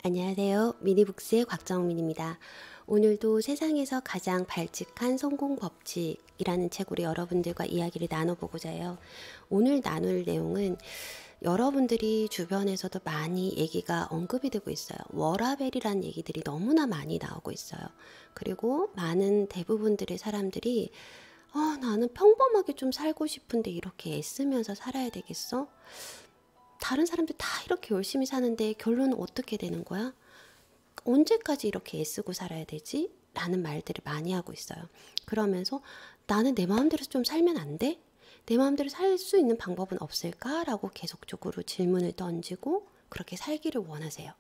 안녕하세요. 미니북스의 곽정민입니다. 오늘도 세상에서 가장 발칙한 성공 법칙이라는 책으로 여러분들과 이야기를 나눠보고자 해요. 오늘 나눌 내용은 여러분들이 주변에서도 많이 얘기가 언급이 되고 있어요. 워라밸이라는 얘기들이 너무나 많이 나오고 있어요. 그리고 많은 대부분들의 사람들이 나는 평범하게 좀 살고 싶은데 이렇게 애쓰면서 살아야 되겠어? 다른 사람들 다 이렇게 열심히 사는데 결론은 어떻게 되는 거야? 언제까지 이렇게 애쓰고 살아야 되지? 라는 말들을 많이 하고 있어요. 그러면서 나는 내 마음대로 좀 살면 안 돼? 내 마음대로 살 수 있는 방법은 없을까? 라고 계속적으로 질문을 던지고 그렇게 살기를 원하세요.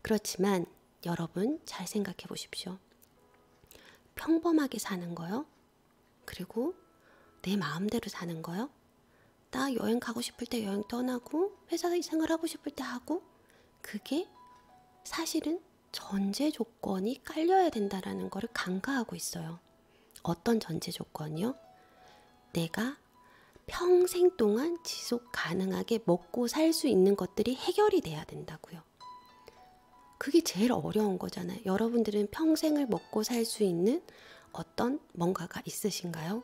그렇지만 여러분 잘 생각해 보십시오. 평범하게 사는 거요? 그리고 내 마음대로 사는 거요? 나 여행 가고 싶을 때 여행 떠나고 회사 생활하고 싶을 때 하고, 그게 사실은 전제 조건이 깔려야 된다라는 것을 간과하고 있어요. 어떤 전제 조건이요? 내가 평생 동안 지속 가능하게 먹고 살 수 있는 것들이 해결이 돼야 된다고요. 그게 제일 어려운 거잖아요. 여러분들은 평생을 먹고 살 수 있는 어떤 뭔가가 있으신가요?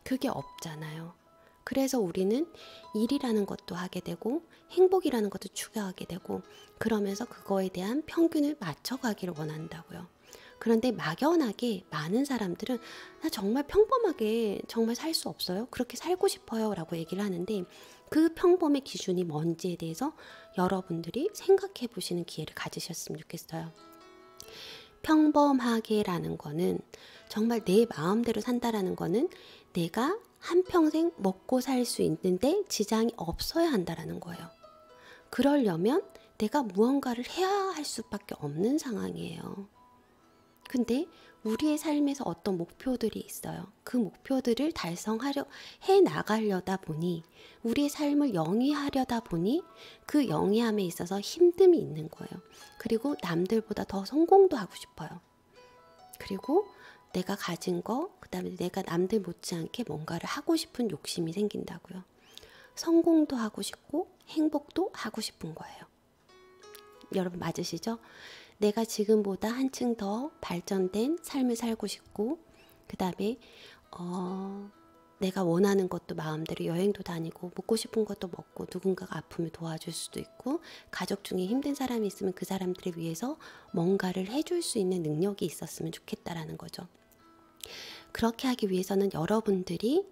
그게 없잖아요. 그래서 우리는 일이라는 것도 하게 되고 행복이라는 것도 추구하게 되고, 그러면서 그거에 대한 평균을 맞춰가기를 원한다고요. 그런데 막연하게 많은 사람들은 나 정말 평범하게 정말 살 수 없어요. 그렇게 살고 싶어요. 라고 얘기를 하는데, 그 평범의 기준이 뭔지에 대해서 여러분들이 생각해 보시는 기회를 가지셨으면 좋겠어요. 평범하게라는 거는, 정말 내 마음대로 산다라는 거는 내가 한평생 먹고 살 수 있는데 지장이 없어야 한다라는 거예요. 그러려면 내가 무언가를 해야 할 수밖에 없는 상황이에요. 근데 우리의 삶에서 어떤 목표들이 있어요. 그 목표들을 달성하려 해 나가려다 보니, 우리의 삶을 영위하려다 보니 그 영위함에 있어서 힘듦이 있는 거예요. 그리고 남들보다 더 성공도 하고 싶어요. 그리고 내가 가진 거, 그 다음에 내가 남들 못지않게 뭔가를 하고 싶은 욕심이 생긴다고요. 성공도 하고 싶고 행복도 하고 싶은 거예요. 여러분 맞으시죠? 내가 지금보다 한층 더 발전된 삶을 살고 싶고, 그 다음에 내가 원하는 것도 마음대로 여행도 다니고 먹고 싶은 것도 먹고, 누군가가 아프면 도와줄 수도 있고, 가족 중에 힘든 사람이 있으면 그 사람들을 위해서 뭔가를 해줄 수 있는 능력이 있었으면 좋겠다라는 거죠. 그렇게 하기 위해서는 여러분들이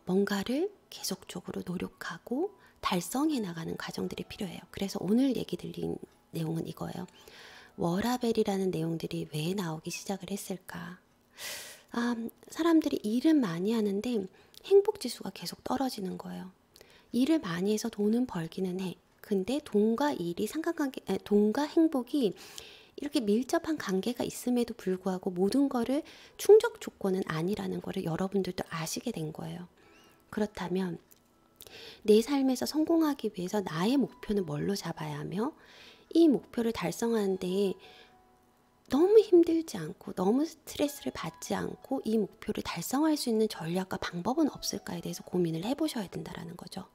뭔가를 계속적으로 노력하고 달성해 나가는 과정들이 필요해요. 그래서 오늘 얘기 드린 내용은 이거예요. 워라밸이라는 내용들이 왜 나오기 시작을 했을까? 사람들이 일은 많이 하는데 행복지수가 계속 떨어지는 거예요. 일을 많이 해서 돈은 벌기는 해. 근데 돈과 행복이 이렇게 밀접한 관계가 있음에도 불구하고 모든 거를 충족 조건은 아니라는 거를 여러분들도 아시게 된 거예요. 그렇다면 내 삶에서 성공하기 위해서 나의 목표는 뭘로 잡아야 하며, 이 목표를 달성하는데 너무 힘들지 않고 너무 스트레스를 받지 않고 이 목표를 달성할 수 있는 전략과 방법은 없을까에 대해서 고민을 해보셔야 된다는 거죠.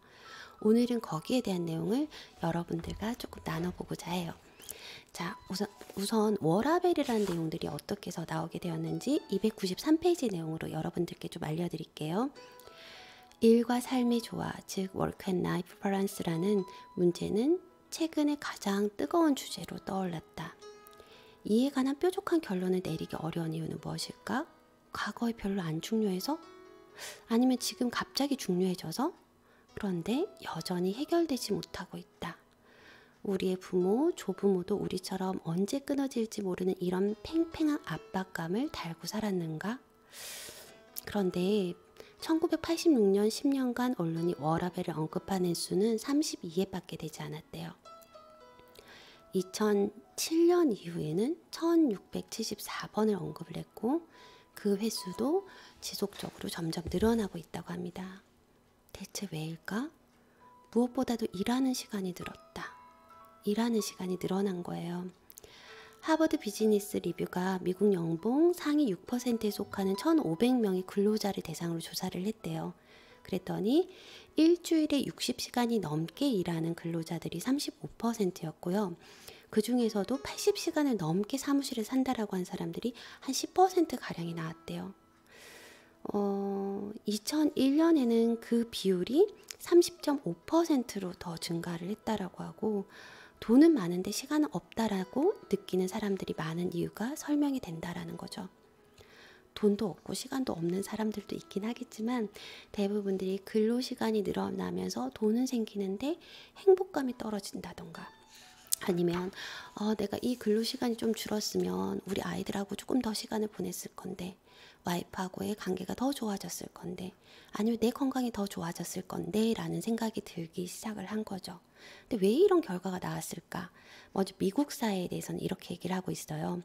오늘은 거기에 대한 내용을 여러분들과 조금 나눠보고자 해요. 자, 우선 워라밸이라는 내용들이 어떻게 해서 나오게 되었는지 293페이지 내용으로 여러분들께 좀 알려드릴게요. 일과 삶의 조화, 즉 Work and Life Balance라는 문제는 최근에 가장 뜨거운 주제로 떠올랐다. 이에 관한 뾰족한 결론을 내리기 어려운 이유는 무엇일까? 과거에 별로 안 중요해서? 아니면 지금 갑자기 중요해져서? 그런데 여전히 해결되지 못하고 있다. 우리의 부모, 조부모도 우리처럼 언제 끊어질지 모르는 이런 팽팽한 압박감을 달고 살았는가? 그런데 1986년 10년간 언론이 워라밸을 언급하는 수는 32회밖에 되지 않았대요. 2007년 이후에는 1674번을 언급을 했고, 그 횟수도 지속적으로 점점 늘어나고 있다고 합니다. 대체 왜일까? 무엇보다도 일하는 시간이 늘었다. 일하는 시간이 늘어난 거예요. 하버드 비즈니스 리뷰가 미국 연봉 상위 6%에 속하는 1,500명의 근로자를 대상으로 조사를 했대요. 그랬더니 일주일에 60시간이 넘게 일하는 근로자들이 35%였고요. 그 중에서도 80시간을 넘게 사무실에 산다라고 한 사람들이 한 10%가량이 나왔대요. 2001년에는 그 비율이 30.5%로 더 증가를 했다라고 하고, 돈은 많은데 시간은 없다라고 느끼는 사람들이 많은 이유가 설명이 된다라는 거죠. 돈도 없고 시간도 없는 사람들도 있긴 하겠지만 대부분들이 근로시간이 늘어나면서 돈은 생기는데 행복감이 떨어진다던가, 아니면 내가 이 근로시간이 좀 줄었으면 우리 아이들하고 조금 더 시간을 보냈을 건데, 와이프하고의 관계가 더 좋아졌을 건데, 아니면 내 건강이 더 좋아졌을 건데 라는 생각이 들기 시작을 한 거죠. 근데 왜 이런 결과가 나왔을까? 먼저 미국 사회에 대해서는 이렇게 얘기를 하고 있어요.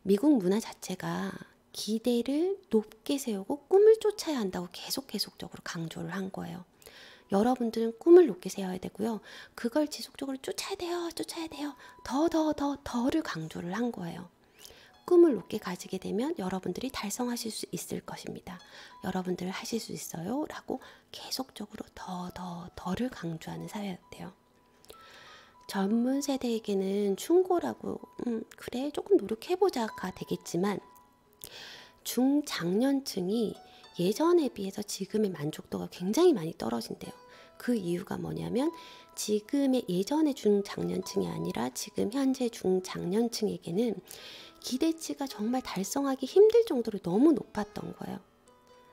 미국 문화 자체가 기대를 높게 세우고 꿈을 쫓아야 한다고 계속적으로 강조를 한 거예요. 여러분들은 꿈을 높게 세워야 되고요. 그걸 지속적으로 쫓아야 돼요. 더를 강조를 한 거예요. 꿈을 높게 가지게 되면 여러분들이 달성하실 수 있을 것입니다. 여러분들 하실 수 있어요. 라고 계속적으로 더를 강조하는 사회였대요. 젊은 세대에게는 충고라고 그래 조금 노력해보자가 되겠지만, 중장년층이 예전에 비해서 지금의 만족도가 굉장히 많이 떨어진대요. 그 이유가 뭐냐면 지금의 예전의 중장년층이 아니라 지금 현재 중장년층에게는 기대치가 정말 달성하기 힘들 정도로 너무 높았던 거예요.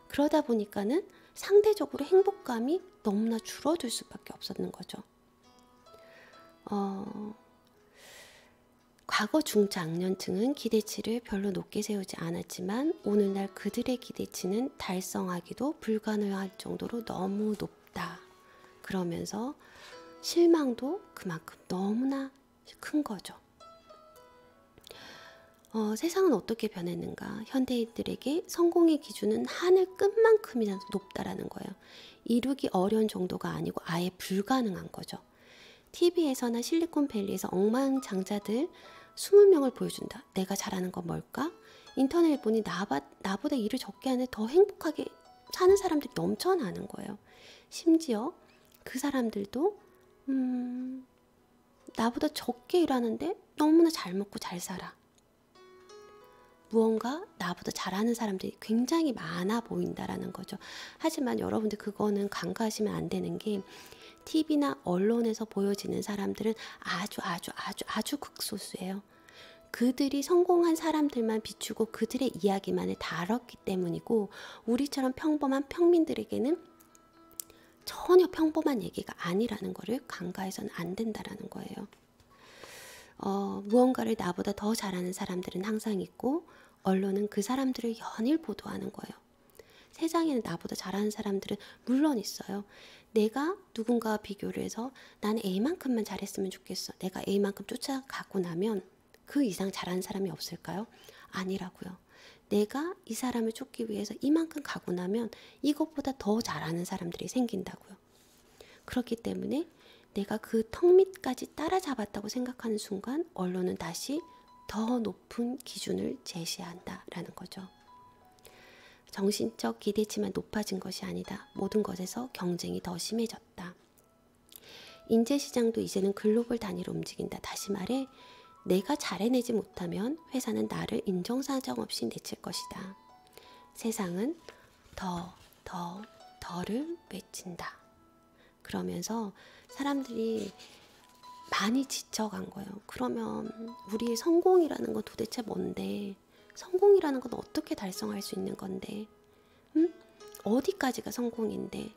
그러다 보니까는 상대적으로 행복감이 너무나 줄어들 수밖에 없었는 거죠. 과거 중장년층은 기대치를 별로 높게 세우지 않았지만 오늘날 그들의 기대치는 달성하기도 불가능할 정도로 너무 높다. 그러면서 실망도 그만큼 너무나 큰 거죠. 세상은 어떻게 변했는가? 현대인들에게 성공의 기준은 하늘 끝만큼이나 높다라는 거예요. 이루기 어려운 정도가 아니고 아예 불가능한 거죠. TV에서나 실리콘밸리에서 억만장자들 20명을 보여준다. 내가 잘하는 건 뭘까? 인터넷에 보니 나보다 일을 적게 하는데 더 행복하게 사는 사람들이 넘쳐나는 거예요. 심지어 그 사람들도 나보다 적게 일하는데 너무나 잘 먹고 잘 살아. 무언가 나보다 잘하는 사람들이 굉장히 많아 보인다라는 거죠. 하지만 여러분들 그거는 간과하시면 안 되는 게, TV나 언론에서 보여지는 사람들은 아주 극소수예요. 그들이 성공한 사람들만 비추고 그들의 이야기만을 다뤘기 때문이고, 우리처럼 평범한 평민들에게는 전혀 평범한 얘기가 아니라는 것을 간과해서는 안 된다라는 거예요. 무언가를 나보다 더 잘하는 사람들은 항상 있고, 언론은 그 사람들을 연일 보도하는 거예요. 세상에는 나보다 잘하는 사람들은 물론 있어요. 내가 누군가와 비교를 해서 나는 A만큼만 잘했으면 좋겠어. 내가 A만큼 쫓아가고 나면 그 이상 잘하는 사람이 없을까요? 아니라고요. 내가 이 사람을 쫓기 위해서 이만큼 가고 나면 이것보다 더 잘하는 사람들이 생긴다고요. 그렇기 때문에 내가 그 턱 밑까지 따라잡았다고 생각하는 순간 언론은 다시 더 높은 기준을 제시한다라는 거죠. 정신적 기대치만 높아진 것이 아니다. 모든 것에서 경쟁이 더 심해졌다. 인재시장도 이제는 글로벌 단위로 움직인다. 다시 말해 내가 잘해내지 못하면 회사는 나를 인정사정 없이 내칠 것이다. 세상은 더를 외친다. 그러면서 사람들이 많이 지쳐간 거예요. 그러면 우리의 성공이라는 건 도대체 뭔데? 성공이라는 건 어떻게 달성할 수 있는 건데? 어디까지가 성공인데?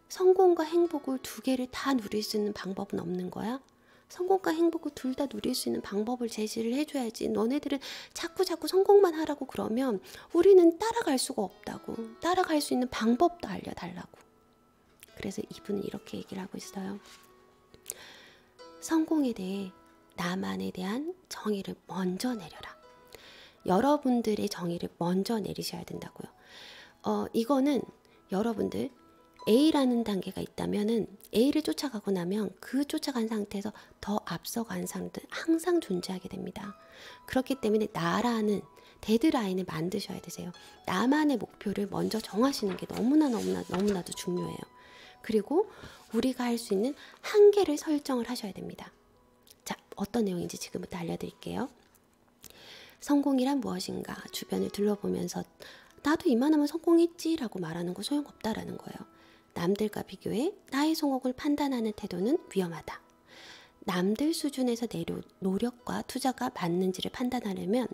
성공과 행복을 두 개를 다 누릴 수 있는 방법은 없는 거야? 성공과 행복을 둘 다 누릴 수 있는 방법을 제시를 해줘야지. 너네들은 자꾸 성공만 하라고 그러면 우리는 따라갈 수가 없다고. 따라갈 수 있는 방법도 알려달라고. 그래서 이분은 이렇게 얘기를 하고 있어요. 성공에 대해 나만에 대한 정의를 먼저 내려라. 여러분들의 정의를 먼저 내리셔야 된다고요. 이거는 여러분들 A라는 단계가 있다면은 A를 쫓아가고 나면 그 쫓아간 상태에서 더 앞서간 사람들 항상 존재하게 됩니다. 그렇기 때문에 데드라인을 만드셔야 되세요. 나만의 목표를 먼저 정하시는 게 너무나도 중요해요. 그리고 우리가 할 수 있는 한계를 설정을 하셔야 됩니다. 자, 어떤 내용인지 지금부터 알려드릴게요. 성공이란 무엇인가 주변을 둘러보면서 나도 이만하면 성공했지 라고 말하는 거 소용없다라는 거예요. 남들과 비교해 나의 성공을 판단하는 태도는 위험하다. 남들 수준에서 내 노력과 투자가 맞는지를 판단하려면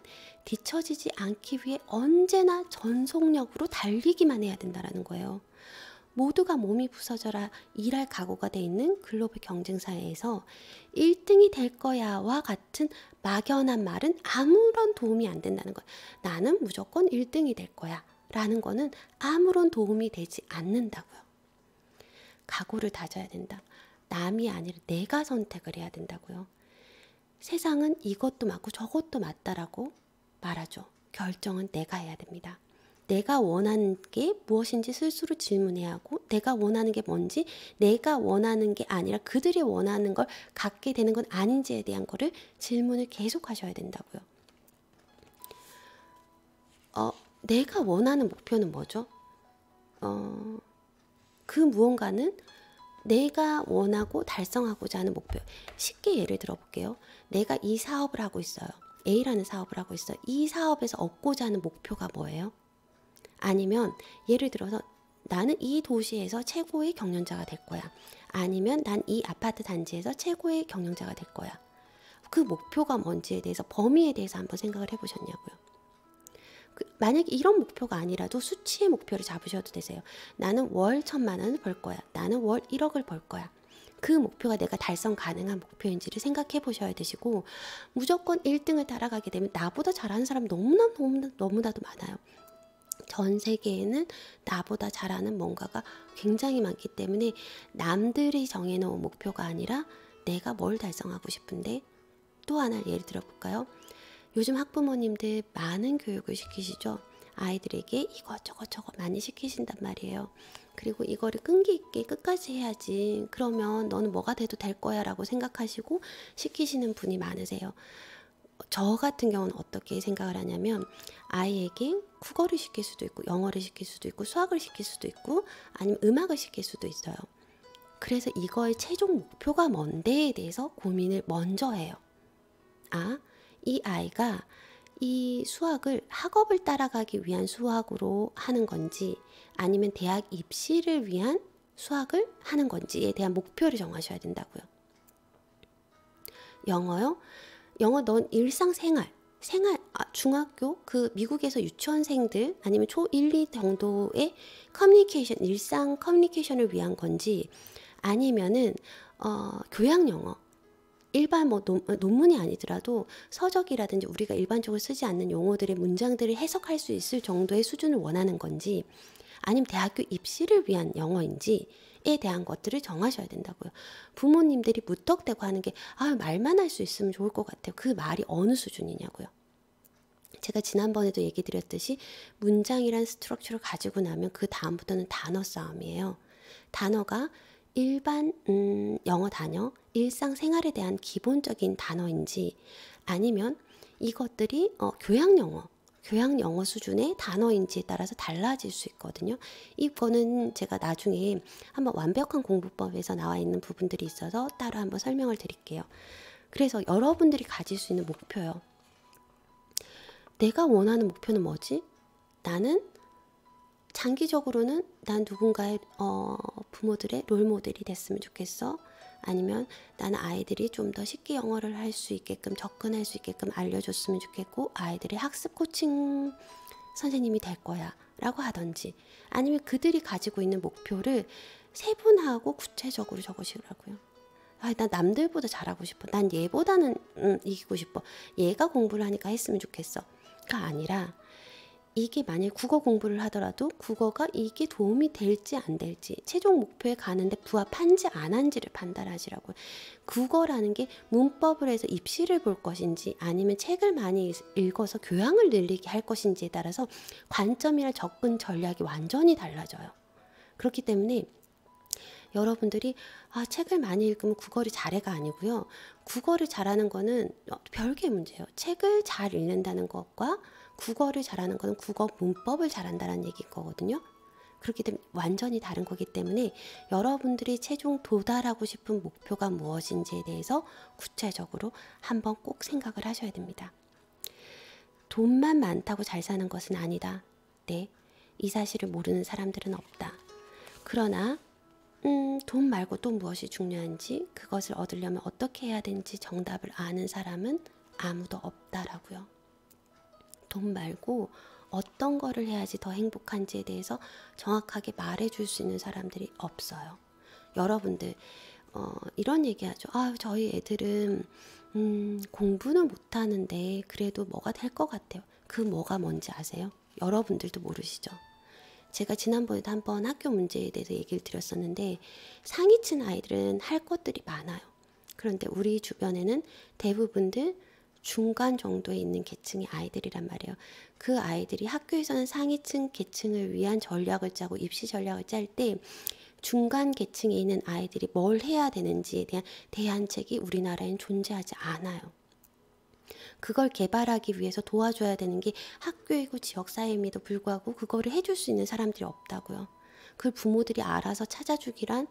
뒤처지지 않기 위해 언제나 전속력으로 달리기만 해야 된다는 거예요. 모두가 몸이 부서져라 일할 각오가 돼 있는 글로벌 경쟁사회에서 1등이 될 거야와 같은 막연한 말은 아무런 도움이 안 된다는 거예요. 나는 무조건 1등이 될 거야 라는 거는 아무런 도움이 되지 않는다고요. 각오를 다져야 된다. 남이 아니라 내가 선택을 해야 된다고요. 세상은 이것도 맞고 저것도 맞다라고 말하죠. 결정은 내가 해야 됩니다. 내가 원하는 게 무엇인지 스스로 질문해야 하고 내가 원하는 게 뭔지 내가 원하는 게 아니라 그들이 원하는 걸 갖게 되는 건 아닌지에 대한 거를 질문을 계속 하셔야 된다고요. 내가 원하는 목표는 뭐죠? 그 무언가는 내가 원하고 달성하고자 하는 목표. 쉽게 예를 들어 볼게요. 내가 이 사업을 하고 있어요. A라는 사업을 하고 있어요. 이 사업에서 얻고자 하는 목표가 뭐예요? 아니면 예를 들어서 나는 이 도시에서 최고의 경영자가 될 거야. 아니면 난 이 아파트 단지에서 최고의 경영자가 될 거야. 그 목표가 뭔지에 대해서 범위에 대해서 한번 생각을 해보셨냐고요. 만약에 이런 목표가 아니라도 수치의 목표를 잡으셔도 되세요. 나는 월 1,000만 원을 벌 거야. 나는 월 1억을 벌 거야. 그 목표가 내가 달성 가능한 목표인지를 생각해 보셔야 되시고 무조건 1등을 따라가게 되면 나보다 잘하는 사람 너무나도 많아요. 전 세계에는 나보다 잘하는 뭔가가 굉장히 많기 때문에 남들이 정해놓은 목표가 아니라 내가 뭘 달성하고 싶은데 또 하나 예를 들어볼까요? 요즘 학부모님들 많은 교육을 시키시죠. 아이들에게 이것저것 많이 시키신단 말이에요. 그리고 이거를 끈기 있게 끝까지 해야지. 그러면 너는 뭐가 돼도 될 거야 라고 생각하시고 시키시는 분이 많으세요. 저 같은 경우는 어떻게 생각을 하냐면 아이에게 국어를 시킬 수도 있고 영어를 시킬 수도 있고 수학을 시킬 수도 있고 아니면 음악을 시킬 수도 있어요. 그래서 이거의 최종 목표가 뭔데에 대해서 고민을 먼저 해요. 이 아이가 이 수학을 학업을 따라가기 위한 수학으로 하는 건지 아니면 대학 입시를 위한 수학을 하는 건지에 대한 목표를 정하셔야 된다고요. 영어요? 영어 넌 일상생활 중학교 그 미국에서 유치원생들 아니면 초1, 2 정도의 커뮤니케이션 일상 커뮤니케이션을 위한 건지 아니면은 교양 영어 일반 논문이 아니더라도 서적이라든지 우리가 일반적으로 쓰지 않는 용어들의 문장들을 해석할 수 있을 정도의 수준을 원하는 건지 아니면 대학교 입시를 위한 영어인지에 대한 것들을 정하셔야 된다고요. 부모님들이 무턱대고 하는 게 말만 할 수 있으면 좋을 것 같아요. 그 말이 어느 수준이냐고요. 제가 지난번에도 얘기 드렸듯이 문장이란 스트럭처를 가지고 나면 그 다음부터는 단어 싸움이에요. 단어가 일반 영어 단어, 일상생활에 대한 기본적인 단어인지 아니면 이것들이 교양 영어 수준의 단어인지에 따라서 달라질 수 있거든요. 이거는 제가 나중에 한번 완벽한 공부법에서 나와 있는 부분들이 있어서 따로 한번 설명을 드릴게요. 그래서 여러분들이 가질 수 있는 목표요. 내가 원하는 목표는 뭐지? 나는 장기적으로는 난 누군가의 부모들의 롤모델이 됐으면 좋겠어. 아니면 나는 아이들이 좀 더 쉽게 영어를 할 수 있게끔 접근할 수 있게끔 알려줬으면 좋겠고 아이들의 학습 코칭 선생님이 될 거야 라고 하던지 아니면 그들이 가지고 있는 목표를 세분화하고 구체적으로 적으시라고요. 난 남들보다 잘하고 싶어. 난 얘보다는 이기고 싶어. 얘가 공부를 하니까 했으면 좋겠어. 가 아니라 이게 만약 국어 공부를 하더라도 국어가 이게 도움이 될지 안 될지 최종 목표에 가는데 부합한지 안 한지를 판단하시라고. 국어라는 게 문법을 해서 입시를 볼 것인지 아니면 책을 많이 읽어서 교양을 늘리게 할 것인지에 따라서 관점이나 접근 전략이 완전히 달라져요. 그렇기 때문에 여러분들이 책을 많이 읽으면 국어를 잘해가 아니고요. 국어를 잘하는 거는 별개의 문제예요. 책을 잘 읽는다는 것과 국어를 잘하는 거는 국어 문법을 잘한다는 얘기인 거거든요. 그렇기 때문에 완전히 다른 거기 때문에 여러분들이 최종 도달하고 싶은 목표가 무엇인지에 대해서 구체적으로 한번 꼭 생각을 하셔야 됩니다. 돈만 많다고 잘 사는 것은 아니다. 네, 이 사실을 모르는 사람들은 없다. 그러나 돈 말고 또 무엇이 중요한지, 그것을 얻으려면 어떻게 해야 되는지 정답을 아는 사람은 아무도 없다라고요. 돈 말고 어떤 거를 해야지 더 행복한지에 대해서 정확하게 말해줄 수 있는 사람들이 없어요. 여러분들 이런 얘기하죠. 저희 애들은 공부는 못하는데 그래도 뭐가 될 것 같아요. 그 뭐가 뭔지 아세요? 여러분들도 모르시죠? 제가 지난번에도 한번 학교 문제에 대해서 얘기를 드렸었는데, 상위층 아이들은 할 것들이 많아요. 그런데 우리 주변에는 대부분들 중간 정도에 있는 계층의 아이들이란 말이에요. 그 아이들이 학교에서는 상위층 계층을 위한 전략을 짜고 입시 전략을 짤 때 중간 계층에 있는 아이들이 뭘 해야 되는지에 대한 대안책이 우리나라엔 존재하지 않아요. 그걸 개발하기 위해서 도와줘야 되는 게 학교이고 지역사회임에도 불구하고 그거를 해줄 수 있는 사람들이 없다고요. 그걸 부모들이 알아서 찾아주기란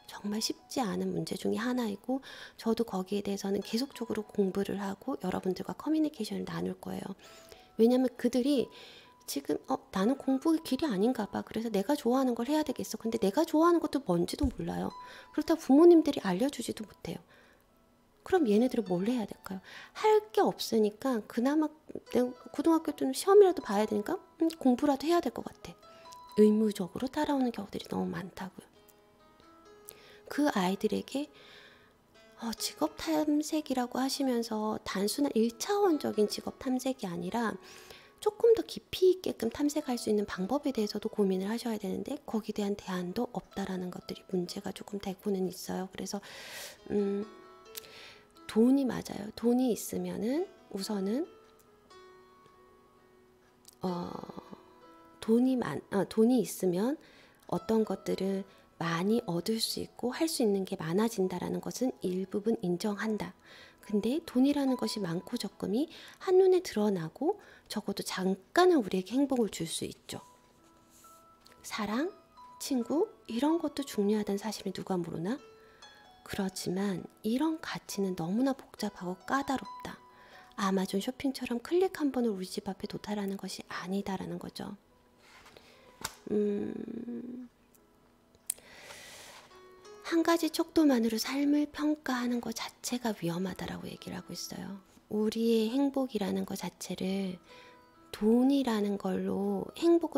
정말 쉽지 않은 문제 중에 하나이고, 저도 거기에 대해서는 계속적으로 공부를 하고 여러분들과 커뮤니케이션을 나눌 거예요. 왜냐하면 그들이 지금 나는 공부의 길이 아닌가 봐. 그래서 내가 좋아하는 걸 해야 되겠어. 근데 내가 좋아하는 것도 뭔지도 몰라요. 그렇다고 부모님들이 알려주지도 못해요. 그럼 얘네들은 뭘 해야 될까요? 할 게 없으니까 그나마 내가 고등학교 때는 시험이라도 봐야 되니까 공부라도 해야 될 것 같아. 의무적으로 따라오는 경우들이 너무 많다고요. 그 아이들에게 직업 탐색이라고 하시면서 단순한 1차원적인 직업 탐색이 아니라 조금 더 깊이 있게끔 탐색할 수 있는 방법에 대해서도 고민을 하셔야 되는데, 거기에 대한 대안도 없다라는 것들이 문제가 조금 되고는 있어요. 그래서 돈이 맞아요. 돈이 있으면은 우선은 돈이 있으면 어떤 것들을 많이 얻을 수 있고 할 수 있는 게 많아진다라는 것은 일부분 인정한다. 근데 돈이라는 것이 많고 적음이 한눈에 드러나고 적어도 잠깐은 우리에게 행복을 줄 수 있죠. 사랑, 친구 이런 것도 중요하다는 사실을 누가 모르나? 그렇지만 이런 가치는 너무나 복잡하고 까다롭다. 아마존 쇼핑처럼 클릭 한 번으로 우리 집 앞에 도달하는 것이 아니다라는 거죠. 한 가지 척도만으로 삶을 평가하는 것 자체가 위험하다라고 얘기를 하고 있어요. 우리의 행복이라는 것 자체를 돈이라는 걸로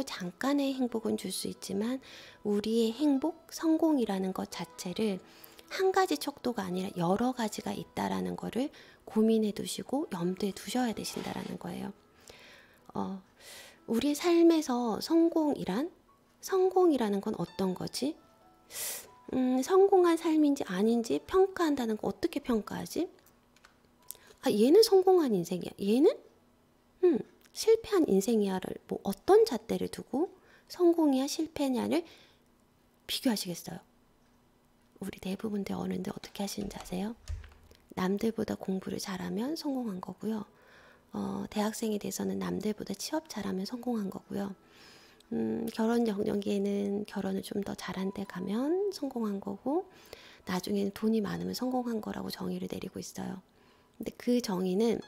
잠깐의 행복은 줄 수 있지만, 우리의 행복, 성공이라는 것 자체를 한 가지 척도가 아니라 여러 가지가 있다라는 거를 고민해 두시고 염두에 두셔야 되신다라는 거예요. 우리의 삶에서 성공이라는 건 어떤 거지? 성공한 삶인지 아닌지 평가한다는 거 어떻게 평가하지? 얘는 성공한 인생이야. 얘는 실패한 인생이야를 어떤 잣대를 두고 성공이야 실패냐를 비교하시겠어요? 우리 대부분의 어른들 어떻게 하시는지 아세요? 남들보다 공부를 잘하면 성공한 거고요. 대학생이 돼서는 남들보다 취업 잘하면 성공한 거고요. 결혼 영역에는 결혼을 좀 더 잘한 데 가면 성공한 거고, 나중에는 돈이 많으면 성공한 거라고 정의를 내리고 있어요. 근데 그 정의는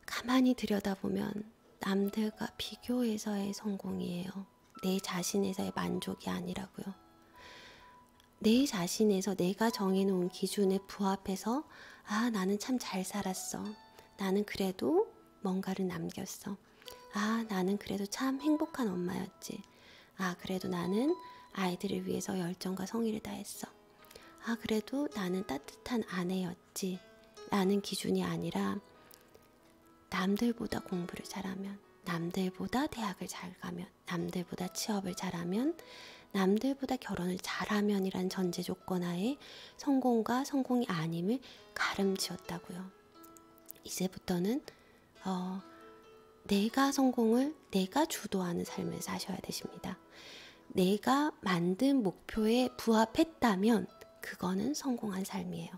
가만히 들여다보면 남들과 비교해서의 성공이에요. 내 자신에서의 만족이 아니라고요. 내 자신에서 내가 정해놓은 기준에 부합해서 나는 참 잘 살았어. 나는 그래도 뭔가를 남겼어. 나는 그래도 참 행복한 엄마였지. 그래도 나는 아이들을 위해서 열정과 성의를 다했어. 그래도 나는 따뜻한 아내였지. 라는 기준이 아니라, 남들보다 공부를 잘하면, 남들보다 대학을 잘 가면, 남들보다 취업을 잘하면, 남들보다 결혼을 잘하면 이란 전제 조건 하에 성공과 성공이 아님을 가름지었다고요. 이제부터는 내가 성공을 내가 주도하는 삶을 사셔야 되십니다. 내가 만든 목표에 부합했다면 그거는 성공한 삶이에요.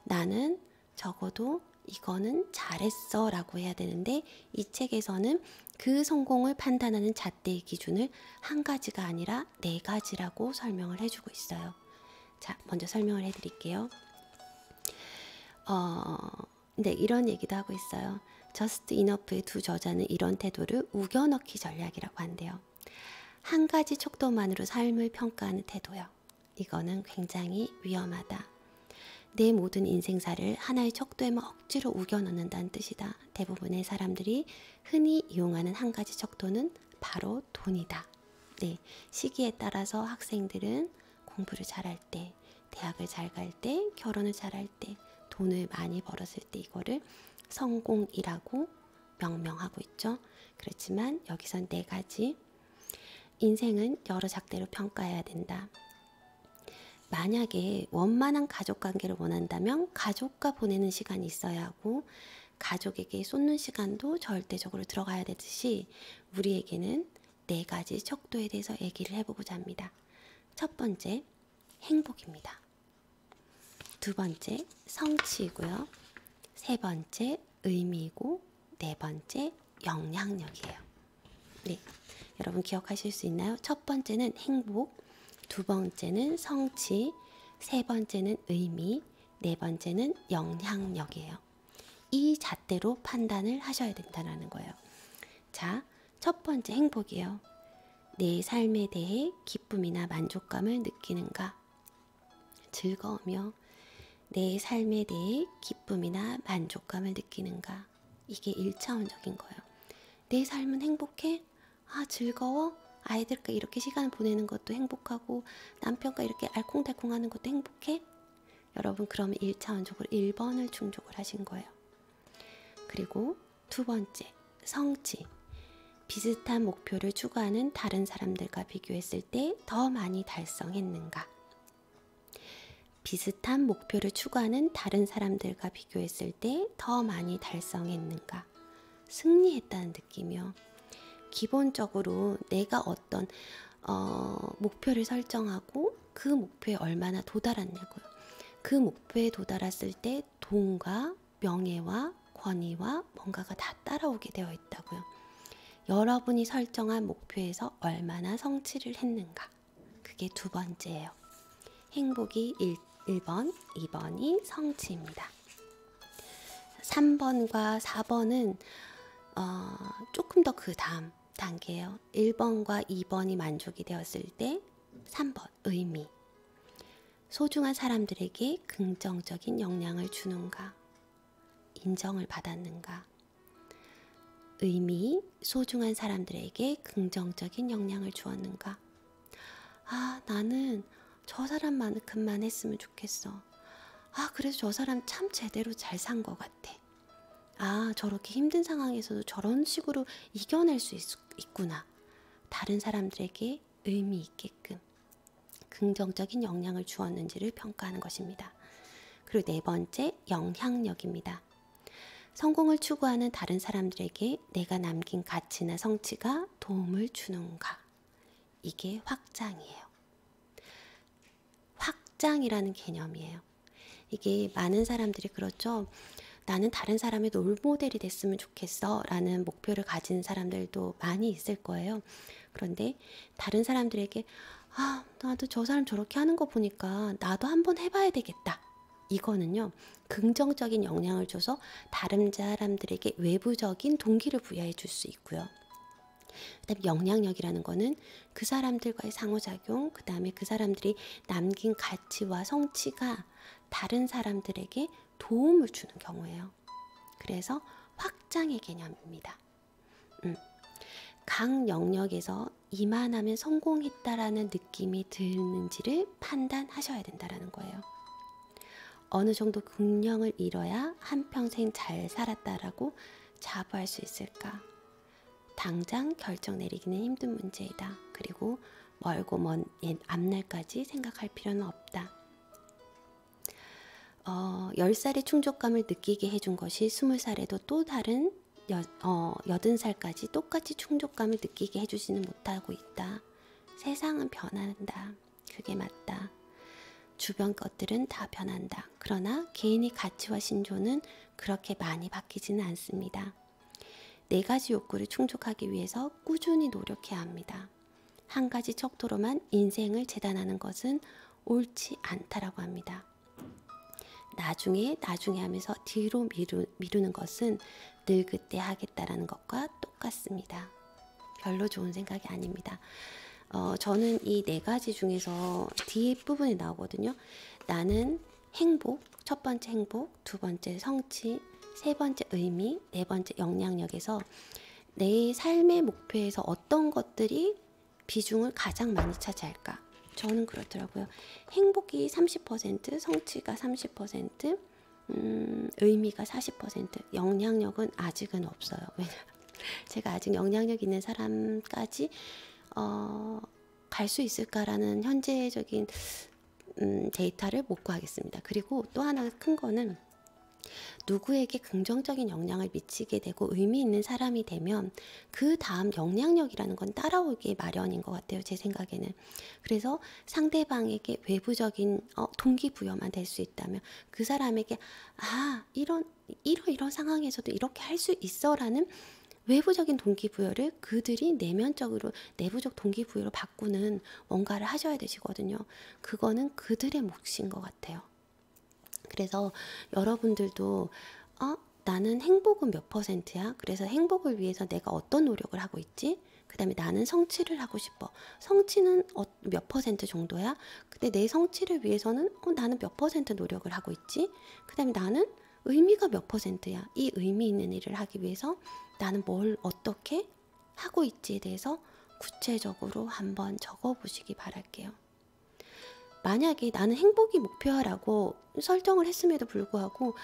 나는 적어도 이거는 잘했어 라고 해야 되는데, 이 책에서는 그 성공을 판단하는 잣대의 기준을 한 가지가 아니라 네 가지라고 설명을 해주고 있어요. 자, 먼저 설명을 해드릴게요. 네, 이런 얘기도 하고 있어요. 저스트 이너프의 두 저자는 이런 태도를 우겨넣기 전략이라고 한대요. 한 가지 척도만으로 삶을 평가하는 태도요. 이거는 굉장히 위험하다. 내 모든 인생사를 하나의 척도에만 억지로 우겨넣는다는 뜻이다. 대부분의 사람들이 흔히 이용하는 한 가지 척도는 바로 돈이다. 네, 시기에 따라서 학생들은 공부를 잘할 때, 대학을 잘 갈 때, 결혼을 잘할 때, 돈을 많이 벌었을 때 이거를 성공이라고 명명하고 있죠. 그렇지만 여기선 네 가지. 인생은 여러 잣대로 평가해야 된다. 만약에 원만한 가족관계를 원한다면 가족과 보내는 시간이 있어야 하고, 가족에게 쏟는 시간도 절대적으로 들어가야 되듯이 우리에게는 네 가지 척도에 대해서 얘기를 해보고자 합니다. 첫 번째, 행복입니다. 두 번째, 성취이고요. 세 번째, 의미이고, 네 번째, 영향력이에요. 네, 여러분 기억하실 수 있나요? 첫 번째는 행복, 두 번째는 성취, 세 번째는 의미, 네 번째는 영향력이에요. 이 잣대로 판단을 하셔야 된다는 거예요. 자, 첫 번째 행복이에요. 내 삶에 대해 기쁨이나 만족감을 느끼는가? 즐거우며 내 삶에 대해 기쁨이나 만족감을 느끼는가? 이게 1차원적인 거예요. 내 삶은 행복해? 아, 즐거워? 아이들과 이렇게 시간을 보내는 것도 행복하고 남편과 이렇게 알콩달콩 하는 것도 행복해? 여러분, 그러면 1차원적으로 1번을 충족을 하신 거예요. 그리고 두 번째, 성취. 비슷한 목표를 추구하는 다른 사람들과 비교했을 때 더 많이 달성했는가? 비슷한 목표를 추구하는 다른 사람들과 비교했을 때 더 많이 달성했는가? 승리했다는 느낌이요. 기본적으로 내가 어떤 목표를 설정하고 그 목표에 얼마나 도달했냐고요. 그 목표에 도달했을 때 돈과 명예와 권위와 뭔가가 다 따라오게 되어 있다고요. 여러분이 설정한 목표에서 얼마나 성취를 했는가. 그게 두 번째예요. 행복이 1번, 2번이 성취입니다. 3번과 4번은 조금 더 그 다음 단계예요. 1번과 2번이 만족이 되었을 때 3번, 의미. 소중한 사람들에게 긍정적인 영향을 주는가? 인정을 받았는가? 의미, 소중한 사람들에게 긍정적인 영향을 주었는가? 아, 나는 저 사람만큼만 했으면 좋겠어. 아, 그래서 저 사람 참 제대로 잘 산 것 같아. 아, 저렇게 힘든 상황에서도 저런 식으로 이겨낼 수 있구나. 다른 사람들에게 의미 있게끔 긍정적인 영향을 주었는지를 평가하는 것입니다. 그리고 네 번째, 영향력입니다. 성공을 추구하는 다른 사람들에게 내가 남긴 가치나 성취가 도움을 주는가? 이게 확장이에요. 확장이라는 개념이에요. 이게 많은 사람들이 그렇죠. 나는 다른 사람의 롤모델이 됐으면 좋겠어 라는 목표를 가진 사람들도 많이 있을 거예요. 그런데 다른 사람들에게 아, 나도 저 사람 저렇게 하는 거 보니까 나도 한번 해봐야 되겠다. 이거는요, 긍정적인 영향을 줘서 다른 사람들에게 외부적인 동기를 부여해 줄 수 있고요. 그 다음에 영향력이라는 거는 그 사람들과의 상호작용, 그 다음에 그 사람들이 남긴 가치와 성취가 다른 사람들에게 도움을 주는 경우예요. 그래서 확장의 개념입니다. 각 영역에서 이만하면 성공했다라는 느낌이 드는지를 판단하셔야 된다는 거예요. 어느 정도 긍량을 잃어야 한평생 잘 살았다라고 자부할 수 있을까? 당장 결정 내리기는 힘든 문제이다. 그리고 멀고 먼 앞날까지 생각할 필요는 없다. 10살의 충족감을 느끼게 해준 것이 20살에도 또 다른 80살까지 똑같이 충족감을 느끼게 해주지는 못하고 있다. 세상은 변한다. 그게 맞다. 주변 것들은 다 변한다. 그러나 개인의 가치와 신조는 그렇게 많이 바뀌지는 않습니다. 4가지 욕구를 충족하기 위해서 꾸준히 노력해야 합니다. 한 가지 척도로만 인생을 재단하는 것은 옳지 않다라고 합니다. 나중에 하면서 뒤로 미루는 것은 늙을 때 하겠다라는 것과 똑같습니다. 별로 좋은 생각이 아닙니다. 저는 이 4가지 중에서 뒤에 부분에 나오거든요. 나는 행복, 첫 번째 행복, 두 번째 성취, 세 번째 의미, 네 번째 영향력에서 내 삶의 목표에서 어떤 것들이 비중을 가장 많이 차지할까? 저는 그렇더라고요. 행복이 30%, 성취가 30%, 의미가 40%, 영향력은 아직은 없어요. 왜냐면 제가 아직 영향력 있는 사람까지 갈 수 있을까라는 현재적인 데이터를 못 구하겠습니다. 그리고 또 하나 큰 거는 누구에게 긍정적인 영향을 미치게 되고 의미 있는 사람이 되면 그 다음 영향력이라는 건 따라오기 마련인 것 같아요. 제 생각에는. 그래서 상대방에게 외부적인 동기부여만 될 수 있다면 그 사람에게 이런 상황에서도 이렇게 할 수 있어 라는 외부적인 동기부여를 그들이 내부적 동기부여로 바꾸는 뭔가를 하셔야 되시거든요. 그거는 그들의 몫인 것 같아요. 그래서 여러분들도 나는 행복은 몇 %야? 그래서 행복을 위해서 내가 어떤 노력을 하고 있지? 그 다음에 나는 성취를 하고 싶어. 성취는 몇 % 정도야? 근데 내 성취를 위해서는 나는 몇 % 노력을 하고 있지? 그 다음에 나는 의미가 몇 %야? 이 의미 있는 일을 하기 위해서 나는 뭘 어떻게 하고 있지에 대해서 구체적으로 한번 적어보시기 바랄게요. 만약에 나는 행복이 목표라고 설정을 했음에도 불구하고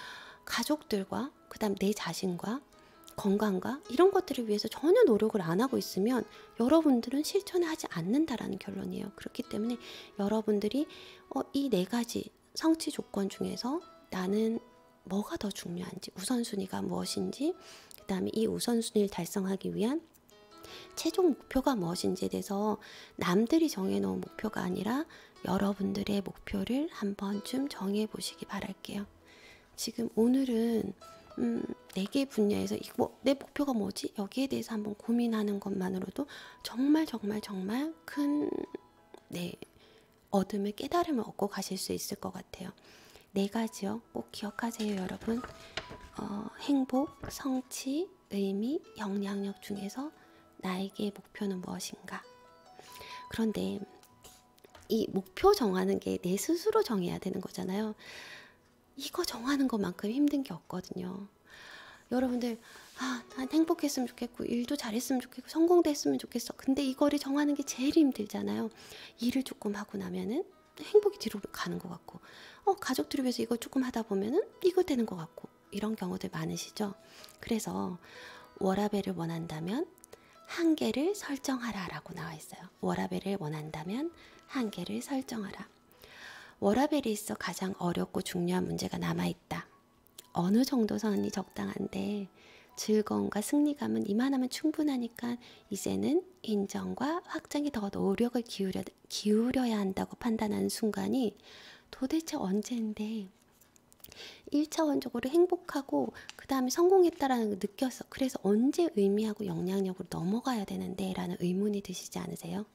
가족들과 그다음 내 자신과 건강과 이런 것들을 위해서 전혀 노력을 안 하고 있으면 여러분들은 실천을 하지 않는다라는 결론이에요. 그렇기 때문에 여러분들이 이 4가지 성취 조건 중에서 나는 뭐가 더 중요한지, 우선순위가 무엇인지, 그 다음에 이 우선순위를 달성하기 위한 최종 목표가 무엇인지에 대해서 남들이 정해놓은 목표가 아니라 여러분들의 목표를 한 번쯤 정해보시기 바랄게요. 지금 오늘은 4개 분야에서 내 목표가 뭐지? 여기에 대해서 한번 고민하는 것만으로도 정말 큰 얻음을 깨달음을 얻고 가실 수 있을 것 같아요. 4가지요. 꼭 기억하세요, 여러분. 행복, 성취, 의미, 영향력 중에서 나에게 목표는 무엇인가? 그런데 이 목표 정하는 게 내 스스로 정해야 되는 거잖아요. 이거 정하는 것만큼 힘든 게 없거든요. 여러분들 난 행복했으면 좋겠고 일도 잘했으면 좋겠고 성공도 했으면 좋겠어. 근데 이거를 정하는 게 제일 힘들잖아요. 일을 조금 하고 나면은 행복이 뒤로 가는 것 같고 가족들을 위해서 이거 조금 하다 보면은 이거 되는 것 같고 이런 경우들 많으시죠. 그래서 워라밸을 원한다면 한계를 설정하라 라고 나와 있어요. 워라밸을 원한다면 한계를 설정하라. 워라밸에 있어 가장 어렵고 중요한 문제가 남아있다. 어느 정도 선이 적당한데 즐거움과 승리감은 이만하면 충분하니까 이제는 인정과 확장에 더 노력을 기울여야 한다고 판단하는 순간이 도대체 언제인데 1차원적으로 행복하고 그 다음에 성공했다라는 걸 느꼈어. 그래서 언제 의미하고 영향력으로 넘어가야 되는데 라는 의문이 드시지 않으세요?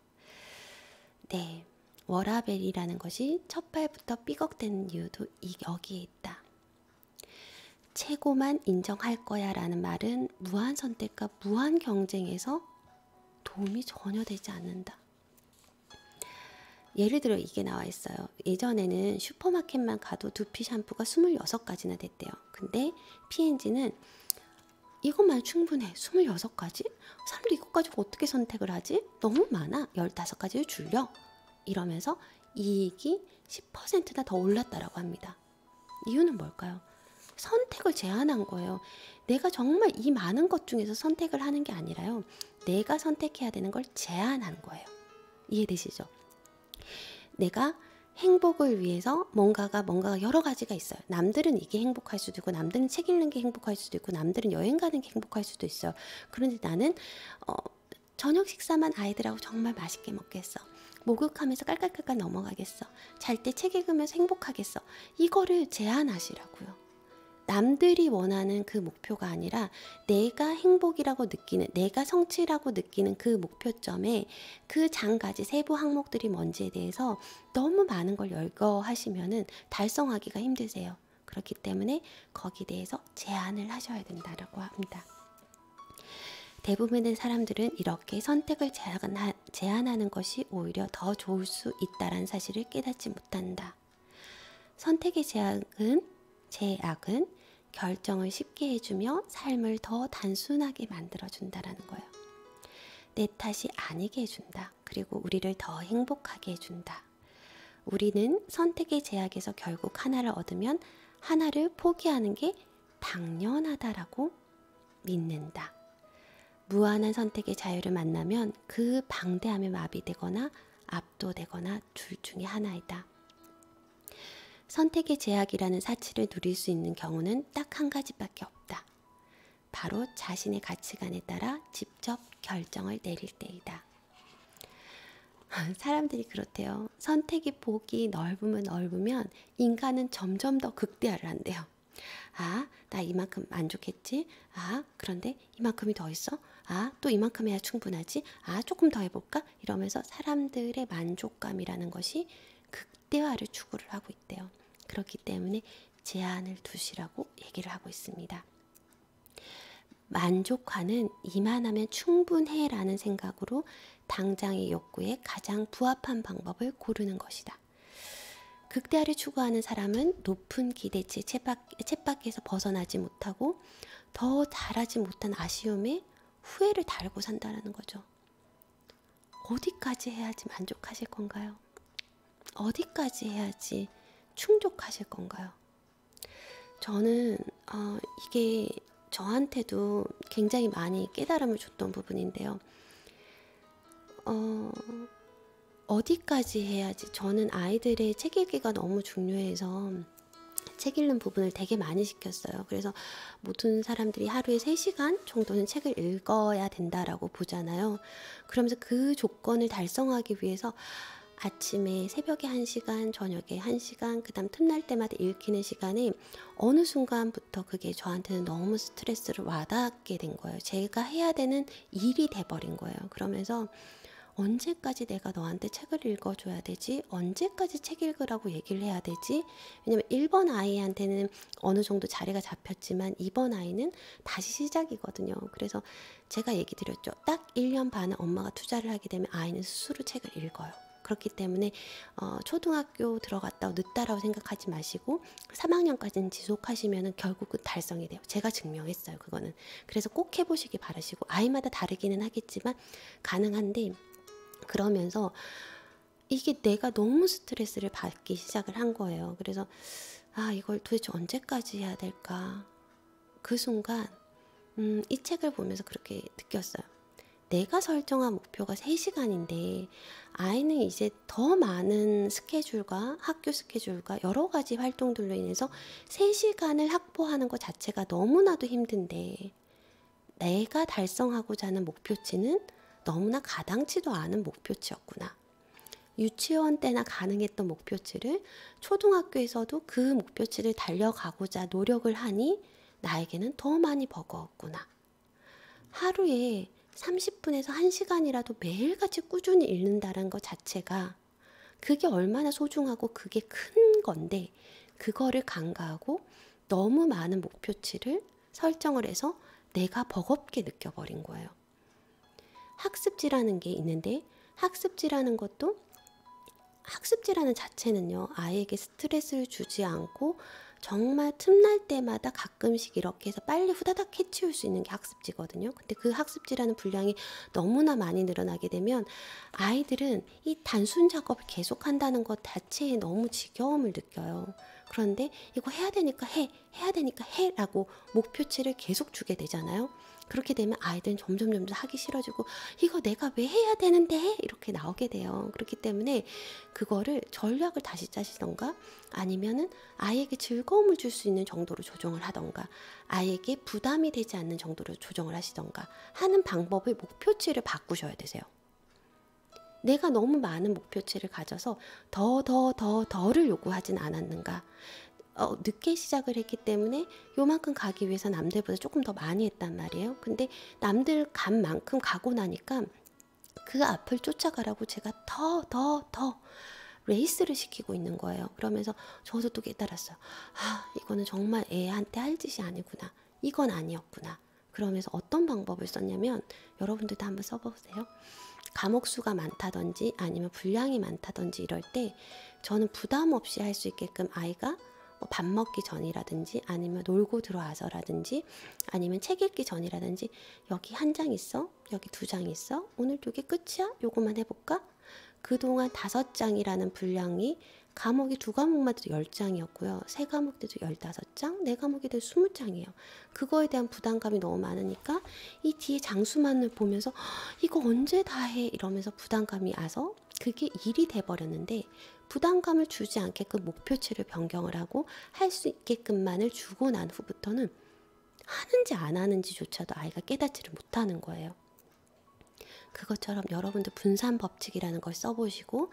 네, 워라밸이라는 것이 첫 발부터 삐걱대는 이유도 여기에 있다. 최고만 인정할 거야 라는 말은 무한 선택과 무한 경쟁에서 도움이 전혀 되지 않는다. 예를 들어 이게 나와 있어요. 예전에는 슈퍼마켓만 가도 두피 샴푸가 26가지나 됐대요. 근데 P&G는 이것만 충분해. 26가지? 사람들이 이것 가지고 어떻게 선택을 하지? 너무 많아. 15가지를 줄여. 이러면서 이익이 10%나 더 올랐다라고 합니다. 이유는 뭘까요? 선택을 제한한 거예요. 내가 정말 이 많은 것 중에서 선택을 하는 게 아니라요. 내가 선택해야 되는 걸 제한한 거예요. 이해되시죠? 내가 행복을 위해서 뭔가가 여러 가지가 있어요. 남들은 이게 행복할 수도 있고 남들은 책 읽는 게 행복할 수도 있고 남들은 여행 가는 게 행복할 수도 있어요. 그런데 나는 저녁 식사만 아이들하고 정말 맛있게 먹겠어. 목욕하면서 깔깔깔깔 넘어가겠어? 잘 때 책 읽으면서 행복하겠어? 이거를 제한하시라고요. 남들이 원하는 그 목표가 아니라 내가 행복이라고 느끼는, 내가 성취라고 느끼는 그 목표점에 그 장가지 세부 항목들이 뭔지에 대해서 너무 많은 걸 열거하시면은 달성하기가 힘드세요. 그렇기 때문에 거기에 대해서 제한을 하셔야 된다라고 합니다. 대부분의 사람들은 이렇게 선택을 제한하는 것이 오히려 더 좋을 수 있다는 사실을 깨닫지 못한다. 선택의 제약은 결정을 쉽게 해주며 삶을 더 단순하게 만들어준다라는 거예요. 내 탓이 아니게 해준다. 그리고 우리를 더 행복하게 해준다. 우리는 선택의 제약에서 결국 하나를 얻으면 하나를 포기하는 게 당연하다라고 믿는다. 무한한 선택의 자유를 만나면 그 방대함에 마비되거나 압도되거나 둘 중에 하나이다. 선택의 제약이라는 사치를 누릴 수 있는 경우는 딱 한 가지밖에 없다. 바로 자신의 가치관에 따라 직접 결정을 내릴 때이다. 사람들이 그렇대요. 선택의 폭이 넓으면 인간은 점점 더 극대화를 한대요. 아, 나 이만큼 만족했지? 아, 그런데 이만큼이 더 있어? 아, 또 이만큼 해야 충분하지? 아, 조금 더 해볼까? 이러면서 사람들의 만족감이라는 것이 극대화를 추구를 하고 있대요. 그렇기 때문에 제한을 두시라고 얘기를 하고 있습니다. 만족화는 이만하면 충분해 라는 생각으로 당장의 욕구에 가장 부합한 방법을 고르는 것이다. 극대화를 추구하는 사람은 높은 기대치의 쳇바퀴에서 벗어나지 못하고 더 잘하지 못한 아쉬움에 후회를 달고 산다는 거죠. 어디까지 해야지 만족하실 건가요? 어디까지 해야지 충족하실 건가요? 저는 이게 저한테도 굉장히 많이 깨달음을 줬던 부분인데요. 어디까지 해야지, 저는 아이들의 책 읽기가 너무 중요해서 책 읽는 부분을 되게 많이 시켰어요. 그래서 모든 사람들이 하루에 3시간 정도는 책을 읽어야 된다라고 보잖아요. 그러면서 그 조건을 달성하기 위해서 아침에 새벽에 1시간, 저녁에 1시간, 그 다음 틈날 때마다 읽히는 시간에 어느 순간부터 그게 저한테는 너무 스트레스를 와닿게 된 거예요. 제가 해야 되는 일이 돼버린 거예요. 그러면서 언제까지 내가 너한테 책을 읽어줘야 되지? 언제까지 책 읽으라고 얘기를 해야 되지? 왜냐면 1번 아이한테는 어느 정도 자리가 잡혔지만 2번 아이는 다시 시작이거든요. 그래서 제가 얘기 드렸죠. 딱 1년 반은 엄마가 투자를 하게 되면 아이는 스스로 책을 읽어요. 그렇기 때문에 초등학교 들어갔다고 늦다라고 생각하지 마시고 3학년까지는 지속하시면 결국은 달성이 돼요. 제가 증명했어요. 그거는. 그래서 꼭 해보시기 바라시고, 아이마다 다르기는 하겠지만 가능한데, 그러면서 이게 내가 너무 스트레스를 받기 시작을 한 거예요. 그래서 이걸 도대체 언제까지 해야 될까? 그 순간 이 책을 보면서 그렇게 느꼈어요. 내가 설정한 목표가 3시간인데 아이는 이제 더 많은 스케줄과 학교 스케줄과 여러 가지 활동들로 인해서 3시간을 확보하는 것 자체가 너무나도 힘든데, 내가 달성하고자 하는 목표치는 너무나 가당치도 않은 목표치였구나. 유치원 때나 가능했던 목표치를 초등학교에서도 그 목표치를 달려가고자 노력을 하니 나에게는 더 많이 버거웠구나. 하루에 30분에서 1시간이라도 매일같이 꾸준히 읽는다는 것 자체가 그게 얼마나 소중하고 그게 큰 건데, 그거를 간과하고 너무 많은 목표치를 설정을 해서 내가 버겁게 느껴버린 거예요. 학습지라는 게 있는데, 학습지라는 자체는요, 아이에게 스트레스를 주지 않고 정말 틈날 때마다 가끔씩 이렇게 해서 빨리 후다닥 해치울 수 있는 게 학습지거든요. 근데 그 학습지라는 분량이 너무나 많이 늘어나게 되면 아이들은 이 단순 작업을 계속 한다는 것 자체에 너무 지겨움을 느껴요. 그런데 이거 해야 되니까 해야 되니까 해라고 목표치를 계속 주게 되잖아요. 그렇게 되면 아이들은 점점 하기 싫어지고, 이거 내가 왜 해야 되는데? 이렇게 나오게 돼요. 그렇기 때문에 그거를 전략을 다시 짜시던가, 아니면은 아이에게 즐거움을 줄 수 있는 정도로 조정을 하던가, 아이에게 부담이 되지 않는 정도로 조정을 하시던가 하는 방법을, 목표치를 바꾸셔야 되세요. 내가 너무 많은 목표치를 가져서 더를 요구하진 않았는가. 늦게 시작을 했기 때문에 요만큼 가기 위해서 남들보다 조금 더 많이 했단 말이에요. 근데 남들 간 만큼 가고 나니까 그 앞을 쫓아가라고 제가 더 레이스를 시키고 있는 거예요. 그러면서 저도 또 깨달았어요. 이거는 정말 애한테 할 짓이 아니구나. 이건 아니었구나. 그러면서 어떤 방법을 썼냐면, 여러분들도 한번 써보세요. 과목 수가 많다든지 아니면 분량이 많다든지 이럴 때 저는 부담 없이 할 수 있게끔 아이가 밥 먹기 전이라든지 아니면 놀고 들어와서라든지 아니면 책 읽기 전이라든지, 여기 한 장 있어? 여기 2장 있어? 오늘 이게 끝이야? 요거만 해볼까? 그동안 5장이라는 분량이 과목이 2과목만 돼도 10장이었고요. 3과목 돼도 15장, 4과목이 돼도 20장이에요. 그거에 대한 부담감이 너무 많으니까 이 뒤에 장수만을 보면서 이거 언제 다 해? 이러면서 부담감이 와서 그게 일이 돼버렸는데, 부담감을 주지 않게끔 목표치를 변경을 하고 할 수 있게끔만을 주고 난 후부터는 하는지 안 하는지조차도 아이가 깨닫지를 못하는 거예요. 그것처럼 여러분들 분산 법칙이라는 걸 써보시고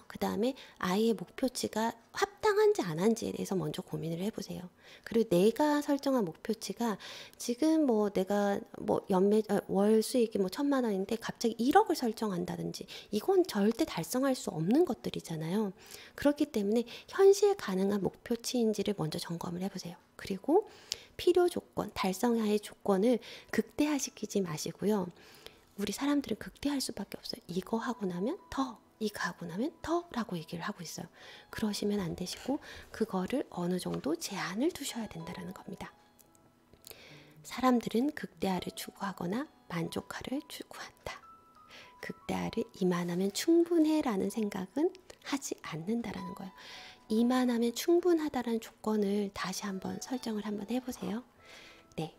그 다음에 아이의 목표치가 합당한지 안 한지에 대해서 먼저 고민을 해보세요. 그리고 내가 설정한 목표치가 지금 내가 월 수익이 1,000만 원인데 갑자기 1억을 설정한다든지, 이건 절대 달성할 수 없는 것들이잖아요. 그렇기 때문에 현실 가능한 목표치인지를 먼저 점검을 해보세요. 그리고 필요 조건, 달성의 조건을 극대화시키지 마시고요. 우리 사람들은 극대화할 수밖에 없어요. 이거 하고 나면 더, 이거 하고 나면 더 라고 얘기를 하고 있어요. 그러시면 안 되시고 그거를 어느 정도 제한을 두셔야 된다는 겁니다. 사람들은 극대화를 추구하거나 만족화를 추구한다. 극대화를 이만하면 충분해 라는 생각은 하지 않는다라는 거예요. 이만하면 충분하다라는 조건을 다시 한번 설정을 한번 해보세요. 네.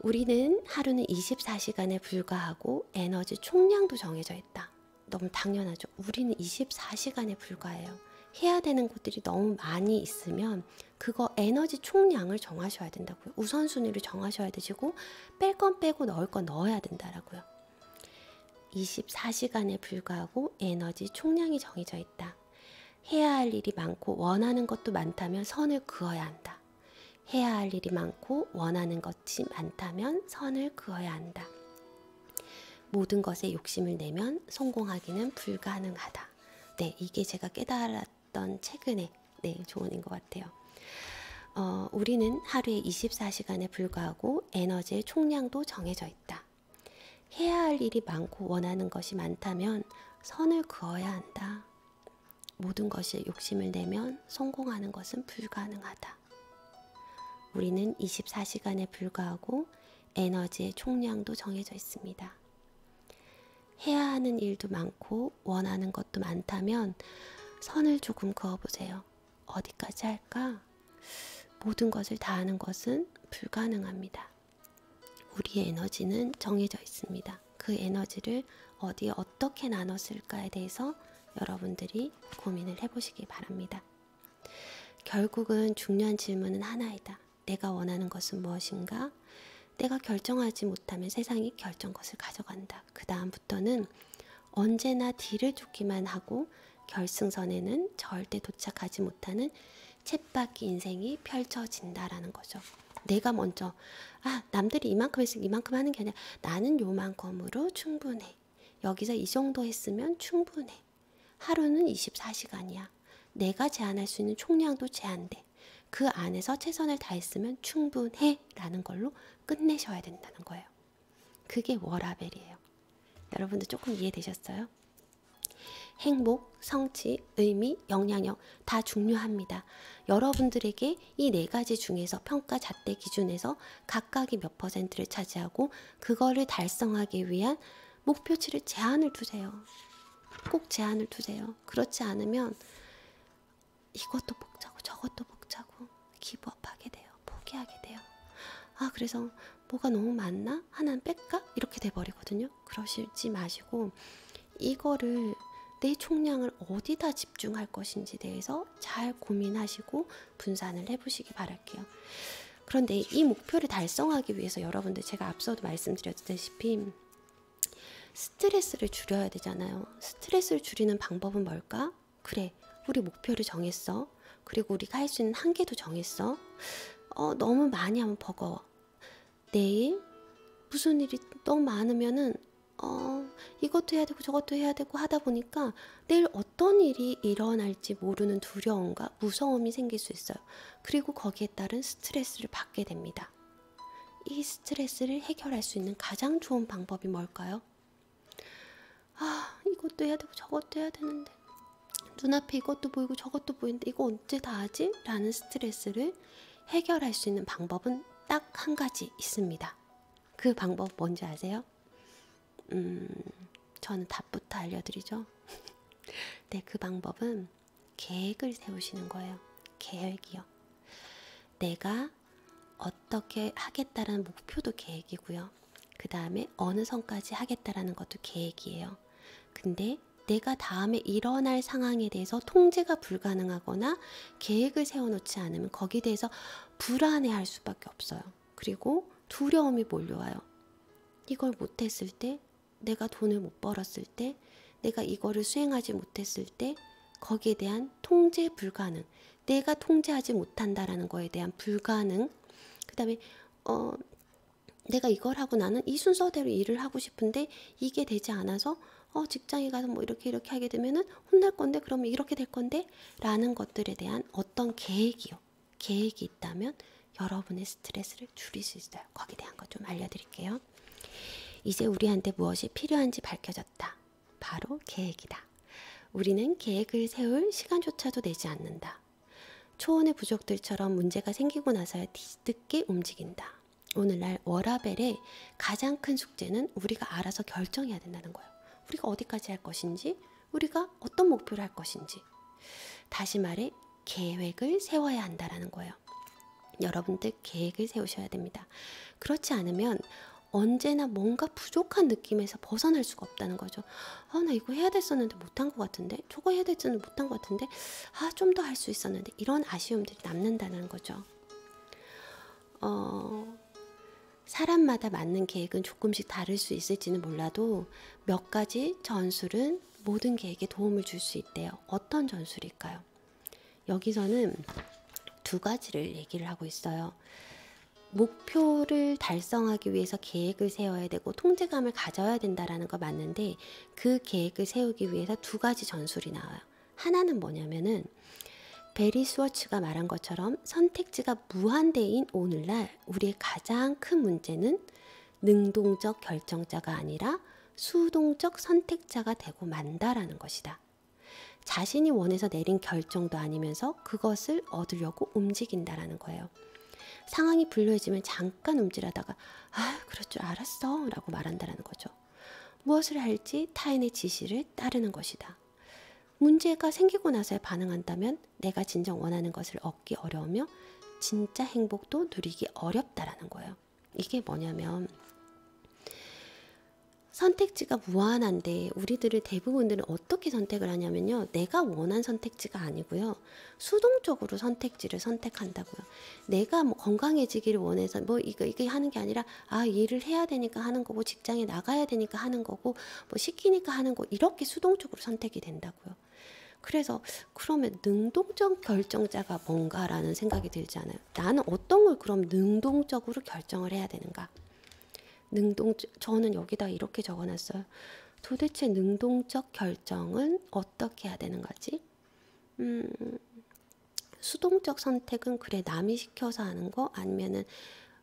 우리는 하루는 24시간에 불과하고 에너지 총량도 정해져 있다. 너무 당연하죠. 우리는 24시간에 불과해요. 해야 되는 것들이 너무 많이 있으면 그거 에너지 총량을 정하셔야 된다고요. 우선순위를 정하셔야 되시고 뺄 건 빼고 넣을 건 넣어야 된다라고요. 24시간에 불과하고 에너지 총량이 정해져 있다. 해야 할 일이 많고 원하는 것도 많다면 선을 그어야 한다. 해야 할 일이 많고 원하는 것이 많다면 선을 그어야 한다. 모든 것에 욕심을 내면 성공하기는 불가능하다. 네, 이게 제가 깨달았던 최근의 조언인 것 같아요. 우리는 하루에 24시간에 불과하고 에너지의 총량도 정해져 있다. 해야 할 일이 많고 원하는 것이 많다면 선을 그어야 한다. 모든 것에 욕심을 내면 성공하는 것은 불가능하다. 우리는 24시간에 불과하고 에너지의 총량도 정해져 있습니다. 해야 하는 일도 많고 원하는 것도 많다면 선을 조금 그어보세요. 어디까지 할까? 모든 것을 다 하는 것은 불가능합니다. 우리의 에너지는 정해져 있습니다. 그 에너지를 어디에 어떻게 나눴을까에 대해서 여러분들이 고민을 해보시기 바랍니다. 결국은 중요한 질문은 하나이다. 내가 원하는 것은 무엇인가? 내가 결정하지 못하면 세상이 결정 것을 가져간다. 그 다음부터는 언제나 뒤를 쫓기만 하고 결승선에는 절대 도착하지 못하는 쳇바퀴 인생이 펼쳐진다라는 거죠. 내가 먼저 남들이 이만큼 했으면 이만큼 하는 게 아니라 나는 요만큼으로 충분해. 여기서 이 정도 했으면 충분해. 하루는 24시간이야. 내가 제한할 수 있는 총량도 제한돼. 그 안에서 최선을 다했으면 충분해 라는 걸로 끝내셔야 된다는 거예요. 그게 워라벨이에요. 여러분들 조금 이해되셨어요? 행복, 성취, 의미, 영향력 다 중요합니다. 여러분들에게 이 4가지 중에서 평가 잣대 기준에서 각각이 몇 %를 차지하고 그거를 달성하기 위한 목표치를 제한을 두세요. 꼭 제한을 두세요. 그렇지 않으면 이것도 복잡고 저것도 복잡고 기브업하게 돼요. 포기하게 돼요. 그래서 뭐가 너무 많나? 하나는 뺄까? 이렇게 돼버리거든요. 그러시지 마시고 이거를 내 총량을 어디다 집중할 것인지 대해서 잘 고민하시고 분산을 해보시기 바랄게요. 그런데 이 목표를 달성하기 위해서 여러분들 제가 앞서도 말씀드렸다시피 스트레스를 줄여야 되잖아요. 스트레스를 줄이는 방법은 뭘까? 그래, 우리 목표를 정했어. 그리고 우리가 할 수 있는 한계도 정했어. 너무 많이 하면 버거워. 내일 무슨 일이 너무 많으면은 이것도 해야 되고 저것도 해야 되고 하다 보니까 내일 어떤 일이 일어날지 모르는 두려움과 무서움이 생길 수 있어요. 그리고 거기에 따른 스트레스를 받게 됩니다. 이 스트레스를 해결할 수 있는 가장 좋은 방법이 뭘까요? 이것도 해야 되고 저것도 해야 되는데 눈앞에 이것도 보이고 저것도 보이는데 이거 언제 다 하지? 라는 스트레스를 해결할 수 있는 방법은 딱 한 가지 있습니다. 그 방법 뭔지 아세요? 저는 답부터 알려드리죠. 네, 그 방법은 계획을 세우시는 거예요. 계획이요. 내가 어떻게 하겠다라는 목표도 계획이고요. 그 다음에 어느 선까지 하겠다라는 것도 계획이에요. 근데 내가 다음에 일어날 상황에 대해서 통제가 불가능하거나 계획을 세워놓지 않으면 거기에 대해서 불안해할 수밖에 없어요. 그리고 두려움이 몰려와요. 이걸 못했을 때, 내가 돈을 못 벌었을 때, 내가 이거를 수행하지 못했을 때 거기에 대한 통제 불가능, 내가 통제하지 못한다라는 거에 대한 불가능, 그 다음에 내가 이걸 하고 나는 이 순서대로 일을 하고 싶은데 이게 되지 않아서 직장에 가서 뭐 이렇게 하게 되면은 혼날 건데 그러면 이렇게 될 건데 라는 것들에 대한 어떤 계획이 있다면 여러분의 스트레스를 줄일 수 있어요. 거기에 대한 것 좀 알려드릴게요. 이제 우리한테 무엇이 필요한지 밝혀졌다. 바로 계획이다. 우리는 계획을 세울 시간조차도 내지 않는다. 초혼의 부족들처럼 문제가 생기고 나서야 뒤늦게 움직인다. 오늘날 워라벨의 가장 큰 숙제는 우리가 알아서 결정해야 된다는 거예요. 우리가 어디까지 할 것인지, 우리가 어떤 목표를 할 것인지. 다시 말해 계획을 세워야 한다는 거예요. 여러분들 계획을 세우셔야 됩니다. 그렇지 않으면 언제나 뭔가 부족한 느낌에서 벗어날 수가 없다는 거죠. 나 이거 해야 됐었는데 못한 것 같은데, 저거 해야 됐었는데 못한 것 같은데, 좀 더 할 수 있었는데, 이런 아쉬움들이 남는다는 거죠. 사람마다 맞는 계획은 조금씩 다를 수 있을지는 몰라도 몇 가지 전술은 모든 계획에 도움을 줄 수 있대요. 어떤 전술일까요? 여기서는 두 가지를 얘기를 하고 있어요. 목표를 달성하기 위해서 계획을 세워야 되고 통제감을 가져야 된다라는 거 맞는데, 그 계획을 세우기 위해서 두 가지 전술이 나와요. 하나는 뭐냐면은 베리 스워츠가 말한 것처럼 선택지가 무한대인 오늘날 우리의 가장 큰 문제는 능동적 결정자가 아니라 수동적 선택자가 되고 만다라는 것이다. 자신이 원해서 내린 결정도 아니면서 그것을 얻으려고 움직인다라는 거예요. 상황이 불리해지면 잠깐 움찔하다가 그럴 줄 알았어 라고 말한다는 거죠. 무엇을 할지 타인의 지시를 따르는 것이다. 문제가 생기고 나서야 반응한다면 내가 진정 원하는 것을 얻기 어려우며 진짜 행복도 누리기 어렵다라는 거예요. 이게 뭐냐면 선택지가 무한한데 우리들을 대부분들은 어떻게 선택을 하냐면요. 내가 원한 선택지가 아니고요. 수동적으로 선택지를 선택한다고요. 내가 뭐 건강해지기를 원해서 뭐 이거 하는 게 아니라 일을 해야 되니까 하는 거고 직장에 나가야 되니까 하는 거고 뭐 시키니까 하는 거 이렇게 수동적으로 선택이 된다고요. 그래서 그러면 능동적 결정자가 뭔가라는 생각이 들잖아요. 나는 어떤 걸 그럼 능동적으로 결정을 해야 되는가? 저는 여기다 이렇게 적어놨어요. 도대체 능동적 결정은 어떻게 해야 되는 거지? 수동적 선택은 그래 남이 시켜서 하는 거 아니면은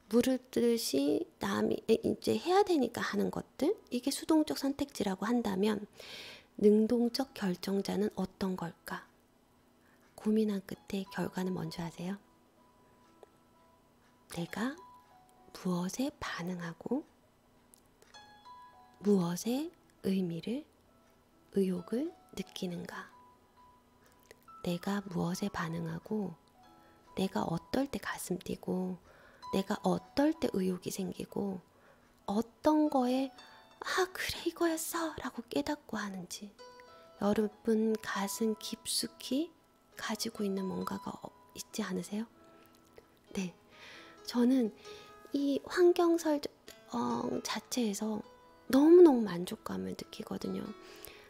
물을듯이 남이 이제 해야 되니까 하는 것들 이게 수동적 선택지라고 한다면 능동적 결정자는 어떤 걸까? 고민한 끝에 결과는 뭔지 아세요? 내가 무엇에 반응하고 무엇의 의욕을 느끼는가? 내가 무엇에 반응하고 내가 어떨 때 가슴 뛰고 내가 어떨 때 의욕이 생기고 어떤 거에 그래 이거였어 라고 깨닫고 하는지 여러분 가슴 깊숙이 가지고 있는 뭔가가 있지 않으세요? 네, 저는 이 환경 자체에서 너무너무 만족감을 느끼거든요.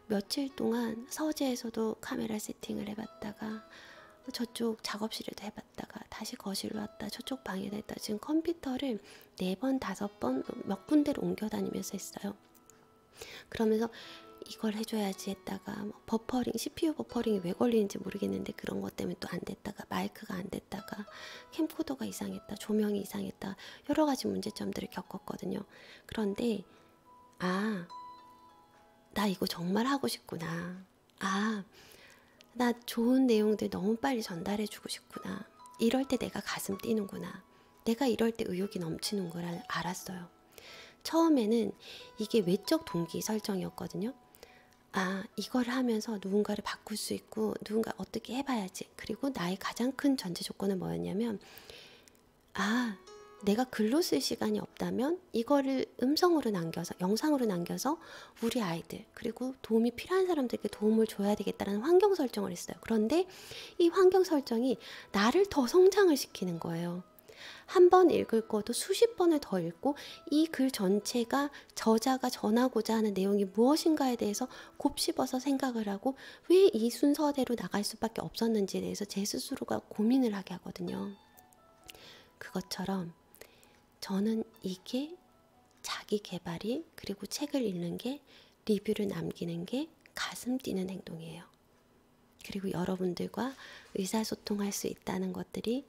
며칠 동안 서재에서도 카메라 세팅을 해봤다가 저쪽 작업실에도 해봤다가 다시 거실로 왔다 저쪽 방에도 했다. 지금 컴퓨터를 4번, 5번 몇 군데로 옮겨 다니면서 했어요. 그러면서 이걸 해줘야지 했다가 뭐 버퍼링, CPU 버퍼링이 왜 걸리는지 모르겠는데 그런 것 때문에 또 안 됐다가 마이크가 안 됐다가 캠코더가 이상했다, 조명이 이상했다, 여러 가지 문제점들을 겪었거든요. 그런데 나 이거 정말 하고 싶구나. 나 좋은 내용들 너무 빨리 전달해주고 싶구나. 이럴 때 내가 가슴 뛰는구나. 내가 이럴 때 의욕이 넘치는 걸 알았어요. 처음에는 이게 외적 동기 설정이었거든요. 이걸 하면서 누군가를 바꿀 수 있고 누군가 어떻게 해봐야지. 그리고 나의 가장 큰 전제 조건은 뭐였냐면 내가 글로 쓸 시간이 없다면 이거를 음성으로 남겨서 영상으로 남겨서 우리 아이들 그리고 도움이 필요한 사람들에게 도움을 줘야 되겠다는 환경 설정을 했어요. 그런데 이 환경 설정이 나를 더 성장을 시키는 거예요. 한 번 읽을 것도 수십 번을 더 읽고 이 글 전체가 저자가 전하고자 하는 내용이 무엇인가에 대해서 곱씹어서 생각을 하고 왜 이 순서대로 나갈 수밖에 없었는지에 대해서 제 스스로가 고민을 하게 하거든요. 그것처럼 저는 이게 자기 개발이 그리고 책을 읽는 게 리뷰를 남기는 게 가슴 뛰는 행동이에요. 그리고 여러분들과 의사소통할 수 있다는 것들이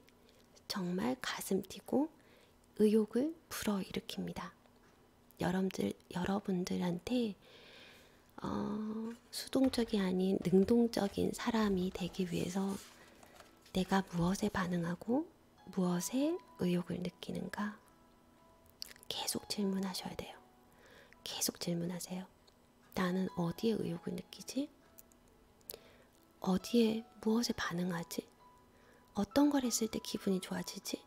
정말 가슴 뛰고 의욕을 불어일으킵니다. 여러분들한테 수동적이 아닌 능동적인 사람이 되기 위해서 내가 무엇에 반응하고 무엇에 의욕을 느끼는가 계속 질문하셔야 돼요. 계속 질문하세요. 나는 어디에 의욕을 느끼지? 어디에 무엇에 반응하지? 어떤 걸 했을 때 기분이 좋아지지?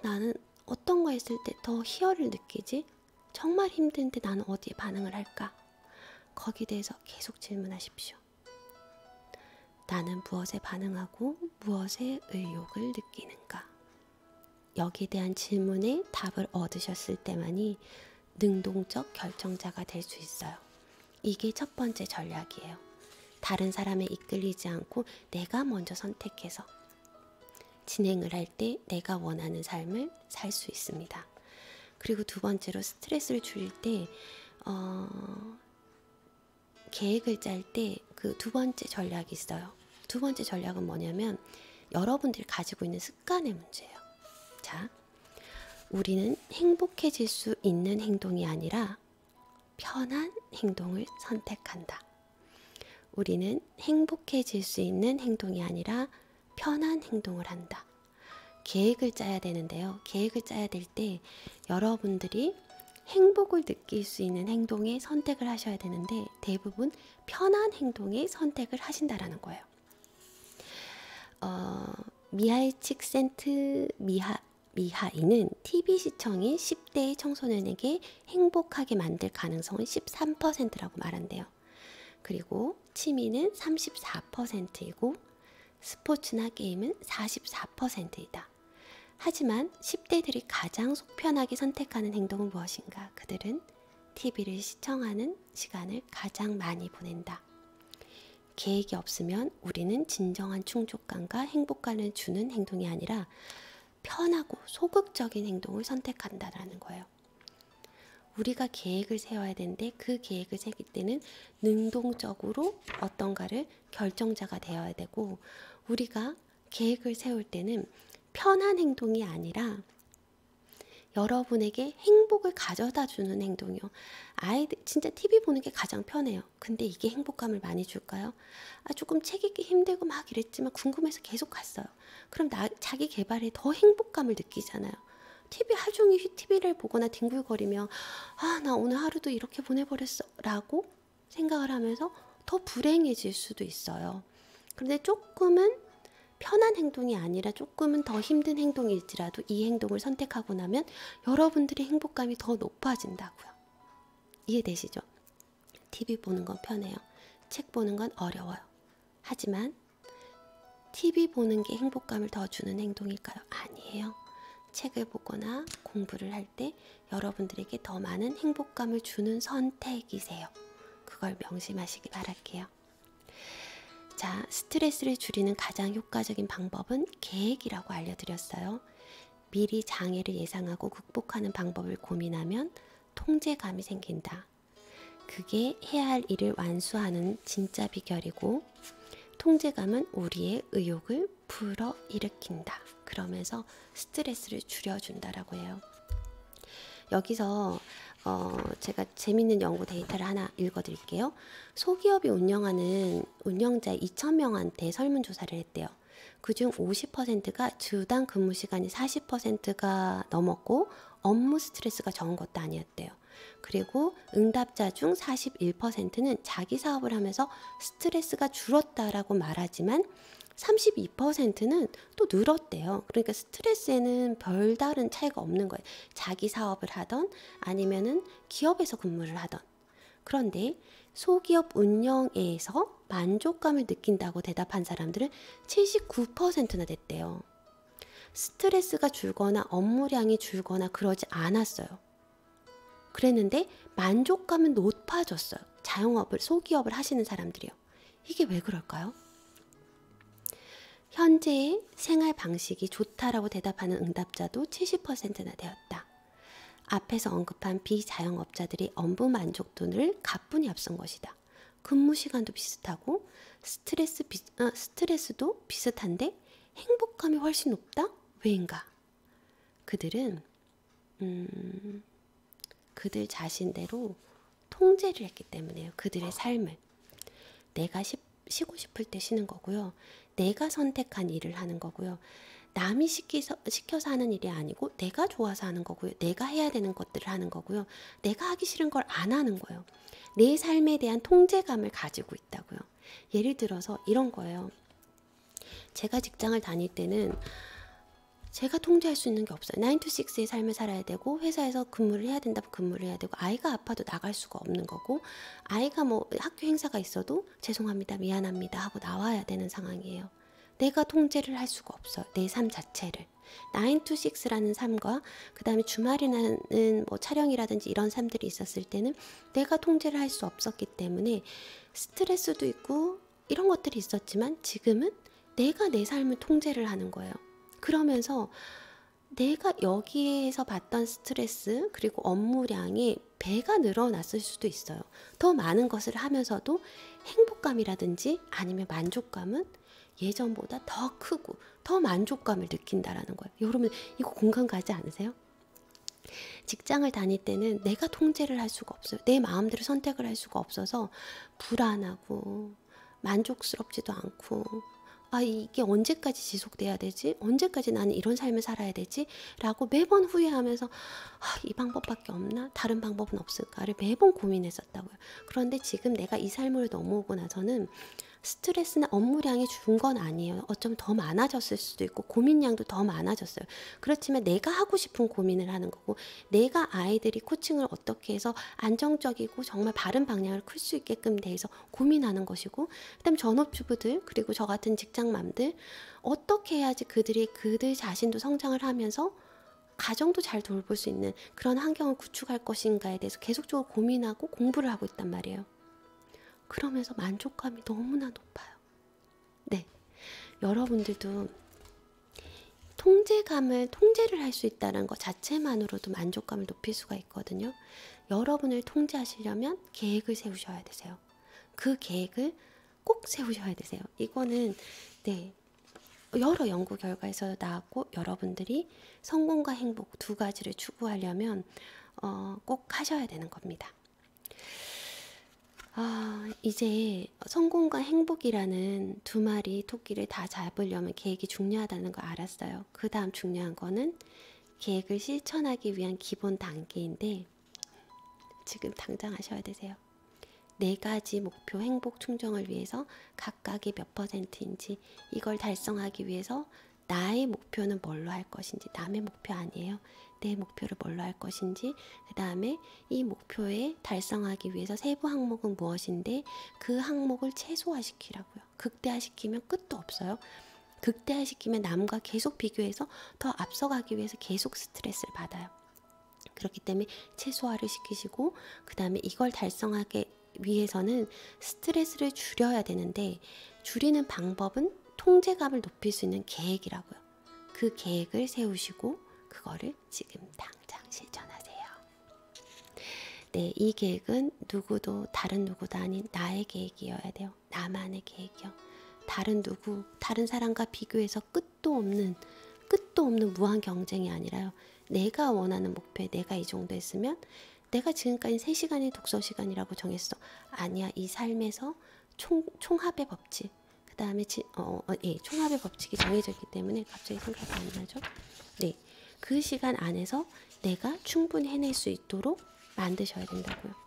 나는 어떤 거 했을 때 더 희열을 느끼지? 정말 힘든데 나는 어디에 반응을 할까? 거기에 대해서 계속 질문하십시오. 나는 무엇에 반응하고 무엇에 의욕을 느끼는가? 여기에 대한 질문에 답을 얻으셨을 때만이 능동적 결정자가 될 수 있어요. 이게 첫 번째 전략이에요. 다른 사람에 이끌리지 않고 내가 먼저 선택해서 진행을 할 때 내가 원하는 삶을 살 수 있습니다. 그리고 두 번째로 스트레스를 줄일 때 계획을 짤 때 그 두 번째 전략이 있어요. 두 번째 전략은 뭐냐면 여러분들이 가지고 있는 습관의 문제예요. 자, 우리는 행복해질 수 있는 행동이 아니라 편한 행동을 선택한다. 우리는 행복해질 수 있는 행동이 아니라 편한 행동을 한다. 계획을 짜야 되는데요. 계획을 짜야 될 때 여러분들이 행복을 느낄 수 있는 행동에 선택을 하셔야 되는데 대부분 편한 행동에 선택을 하신다라는 거예요. 미하일 칙센트 미하이는 TV 시청이 10대의 청소년에게 행복하게 만들 가능성은 13%라고 말한대요. 그리고 취미는 34%이고 스포츠나 게임은 44%이다. 하지만 10대들이 가장 속 편하게 선택하는 행동은 무엇인가? 그들은 TV를 시청하는 시간을 가장 많이 보낸다. 계획이 없으면 우리는 진정한 충족감과 행복감을 주는 행동이 아니라 편하고 소극적인 행동을 선택한다라는 거예요. 우리가 계획을 세워야 되는데 그 계획을 세울 때는 능동적으로 어떤가를 결정자가 되어야 되고 우리가 계획을 세울 때는 편한 행동이 아니라 여러분에게 행복을 가져다 주는 행동이요. 아이들 진짜 TV 보는 게 가장 편해요. 근데 이게 행복감을 많이 줄까요? 조금 책 읽기 힘들고 막 이랬지만 궁금해서 계속 갔어요. 그럼 자기 개발에 더 행복감을 느끼잖아요. TV 하루 종일 TV를 보거나 뒹굴거리며 나 오늘 하루도 이렇게 보내버렸어 라고 생각을 하면서 더 불행해질 수도 있어요. 그런데 조금은 편한 행동이 아니라 조금은 더 힘든 행동일지라도 이 행동을 선택하고 나면 여러분들의 행복감이 더 높아진다고요. 이해되시죠? TV 보는 건 편해요. 책 보는 건 어려워요. 하지만 TV 보는 게 행복감을 더 주는 행동일까요? 아니에요. 책을 보거나 공부를 할 때 여러분들에게 더 많은 행복감을 주는 선택이세요. 그걸 명심하시기 바랄게요. 자, 스트레스를 줄이는 가장 효과적인 방법은 계획이라고 알려드렸어요. 미리 장애를 예상하고 극복하는 방법을 고민하면 통제감이 생긴다. 그게 해야 할 일을 완수하는 진짜 비결이고, 통제감은 우리의 의욕을 불어일으킨다. 그러면서 스트레스를 줄여준다라고 해요. 여기서 제가 재밌는 연구 데이터를 하나 읽어드릴게요. 소기업이 운영하는 운영자 2,000명한테 설문조사를 했대요. 그중 50%가 주당 근무 시간이 40%가 넘었고 업무 스트레스가 적은 것도 아니었대요. 그리고 응답자 중 41%는 자기 사업을 하면서 스트레스가 줄었다라고 말하지만 32%는 또 늘었대요. 그러니까 스트레스에는 별다른 차이가 없는 거예요. 자기 사업을 하던 아니면은 기업에서 근무를 하던. 그런데 소기업 운영에서 만족감을 느낀다고 대답한 사람들은 79%나 됐대요. 스트레스가 줄거나 업무량이 줄거나 그러지 않았어요. 그랬는데 만족감은 높아졌어요. 자영업을, 소기업을 하시는 사람들이요. 이게 왜 그럴까요? 현재의 생활 방식이 좋다라고 대답하는 응답자도 70%나 되었다. 앞에서 언급한 비자영업자들이 업무 만족도를 가뿐히 앞선 것이다. 근무 시간도 비슷하고 스트레스도 비슷한데 행복감이 훨씬 높다? 왜인가? 그들은 그들 자신대로 통제를 했기 때문에요. 그들의 삶을. 내가 쉬고 싶을 때 쉬는 거고요. 내가 선택한 일을 하는 거고요. 남이 시켜서 하는 일이 아니고 내가 좋아서 하는 거고요. 내가 해야 되는 것들을 하는 거고요. 내가 하기 싫은 걸 안 하는 거예요. 내 삶에 대한 통제감을 가지고 있다고요. 예를 들어서 이런 거예요. 제가 직장을 다닐 때는 제가 통제할 수 있는 게 없어요. 9 to 6의 삶을 살아야 되고 회사에서 근무를 해야 된다면 근무를 해야 되고 아이가 아파도 나갈 수가 없는 거고 아이가 뭐 학교 행사가 있어도 죄송합니다, 미안합니다 하고 나와야 되는 상황이에요. 내가 통제를 할 수가 없어요. 내 삶 자체를. 9 to 6라는 삶과 그 다음에 주말이라는 뭐 촬영이라든지 이런 삶들이 있었을 때는 내가 통제를 할 수 없었기 때문에 스트레스도 있고 이런 것들이 있었지만 지금은 내가 내 삶을 통제를 하는 거예요. 그러면서 내가 여기에서 받던 스트레스 그리고 업무량이 배가 늘어났을 수도 있어요. 더 많은 것을 하면서도 행복감이라든지 아니면 만족감은 예전보다 더 크고 더 만족감을 느낀다라는 거예요. 여러분 이거 공감 가지 않으세요? 직장을 다닐 때는 내가 통제를 할 수가 없어요. 내 마음대로 선택을 할 수가 없어서 불안하고 만족스럽지도 않고 이게 언제까지 지속돼야 되지? 언제까지 나는 이런 삶을 살아야 되지? 라고 매번 후회하면서 이 방법밖에 없나? 다른 방법은 없을까를 매번 고민했었다고요. 그런데 지금 내가 이 삶으로 넘어오고 나서는 스트레스나 업무량이 준 건 아니에요. 어쩌면 더 많아졌을 수도 있고 고민량도 더 많아졌어요. 그렇지만 내가 하고 싶은 고민을 하는 거고 내가 아이들이 코칭을 어떻게 해서 안정적이고 정말 바른 방향을 클 수 있게끔 대해서 고민하는 것이고 그다음 전업주부들 그리고 저 같은 직장맘들 어떻게 해야지 그들 자신도 성장을 하면서 가정도 잘 돌볼 수 있는 그런 환경을 구축할 것인가에 대해서 계속적으로 고민하고 공부를 하고 있단 말이에요. 그러면서 만족감이 너무나 높아요. 네, 여러분들도 통제를 할 수 있다는 것 자체만으로도 만족감을 높일 수가 있거든요. 여러분을 통제하시려면 계획을 세우셔야 되세요. 그 계획을 꼭 세우셔야 되세요. 이거는 여러 연구 결과에서 나왔고 여러분들이 성공과 행복 두 가지를 추구하려면 꼭 하셔야 되는 겁니다. 이제 성공과 행복이라는 두 마리 토끼를 다 잡으려면 계획이 중요하다는 걸 알았어요. 그 다음 중요한 거는 계획을 실천하기 위한 기본 단계인데 지금 당장 하셔야 되세요. 4가지 목표 행복 충정을 위해서 각각이 몇 %인지 이걸 달성하기 위해서 나의 목표는 뭘로 할 것인지 남의 목표 아니에요. 내 목표를 뭘로 할 것인지 그 다음에 이 목표에 달성하기 위해서 세부 항목은 무엇인데 그 항목을 최소화시키라고요. 극대화시키면 끝도 없어요. 극대화시키면 남과 계속 비교해서 더 앞서가기 위해서 계속 스트레스를 받아요. 그렇기 때문에 최소화를 시키시고, 그 다음에 이걸 달성하기 위해서는 스트레스를 줄여야 되는데, 줄이는 방법은 통제감을 높일 수 있는 계획이라고요. 그 계획을 세우시고 그거를 지금 당장 실천하세요. 네, 이 계획은 누구도 다른 누구도 아닌 나의 계획이어야 돼요. 나만의 계획이요. 다른 사람과 비교해서 끝도 없는 무한 경쟁이 아니라요. 내가 원하는 목표에 내가 이 정도 했으면, 내가 지금까지 3시간이 독서 시간이라고 정했어. 아니야, 이 삶에서 총합의 법칙, 그 다음에 총합의 법칙이 정해져 있기 때문에 갑자기 생각이 안 나죠. 네, 그 시간 안에서 내가 충분히 해낼 수 있도록 만드셔야 된다고요.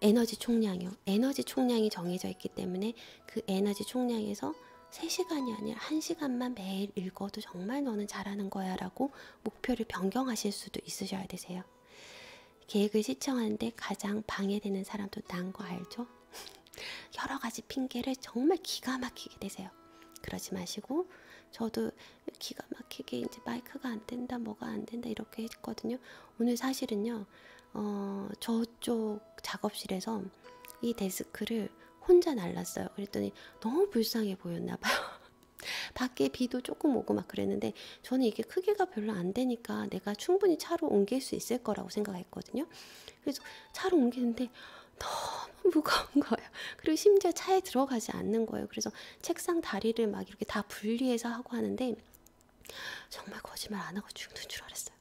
에너지 총량이요. 에너지 총량이 정해져 있기 때문에 그 에너지 총량에서 3시간이 아니라 1시간만 매일 읽어도 정말 너는 잘하는 거야 라고 목표를 변경하실 수도 있으셔야 되세요. 계획을 실천하는데 가장 방해되는 사람도 난 거 알죠? 여러 가지 핑계를 정말 기가 막히게 대세요. 그러지 마시고, 저도 기가 막히게 이제 마이크가 안 된다, 뭐가 안 된다 이렇게 했거든요. 오늘 사실은요, 저쪽 작업실에서 이 데스크를 혼자 날랐어요. 그랬더니 너무 불쌍해 보였나 봐요. 밖에 비도 조금 오고 막 그랬는데, 저는 이게 크기가 별로 안 되니까 내가 충분히 차로 옮길 수 있을 거라고 생각했거든요. 그래서 차로 옮기는데 너무 무거운 거예요. 그리고 심지어 차에 들어가지 않는 거예요. 그래서 책상 다리를 막 이렇게 다 분리해서 하고 하는데, 정말 거짓말 안 하고 죽는 줄 알았어요.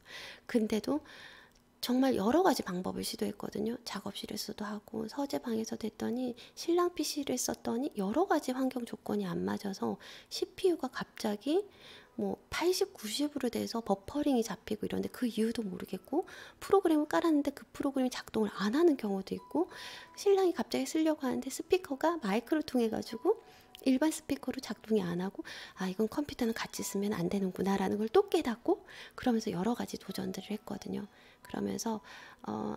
근데도 정말 여러 가지 방법을 시도했거든요. 작업실에서도 하고 서재방에서도 했더니, 신랑 PC를 썼더니 여러 가지 환경 조건이 안 맞아서 CPU가 갑자기 뭐 80, 90으로 돼서 버퍼링이 잡히고 이런데 그 이유도 모르겠고, 프로그램을 깔았는데 그 프로그램이 작동을 안 하는 경우도 있고, 신랑이 갑자기 쓰려고 하는데 스피커가 마이크를 통해 가지고 일반 스피커로 작동이 안 하고, 아, 이건 컴퓨터는 같이 쓰면 안 되는구나 라는 걸 또 깨닫고, 그러면서 여러 가지 도전들을 했거든요. 그러면서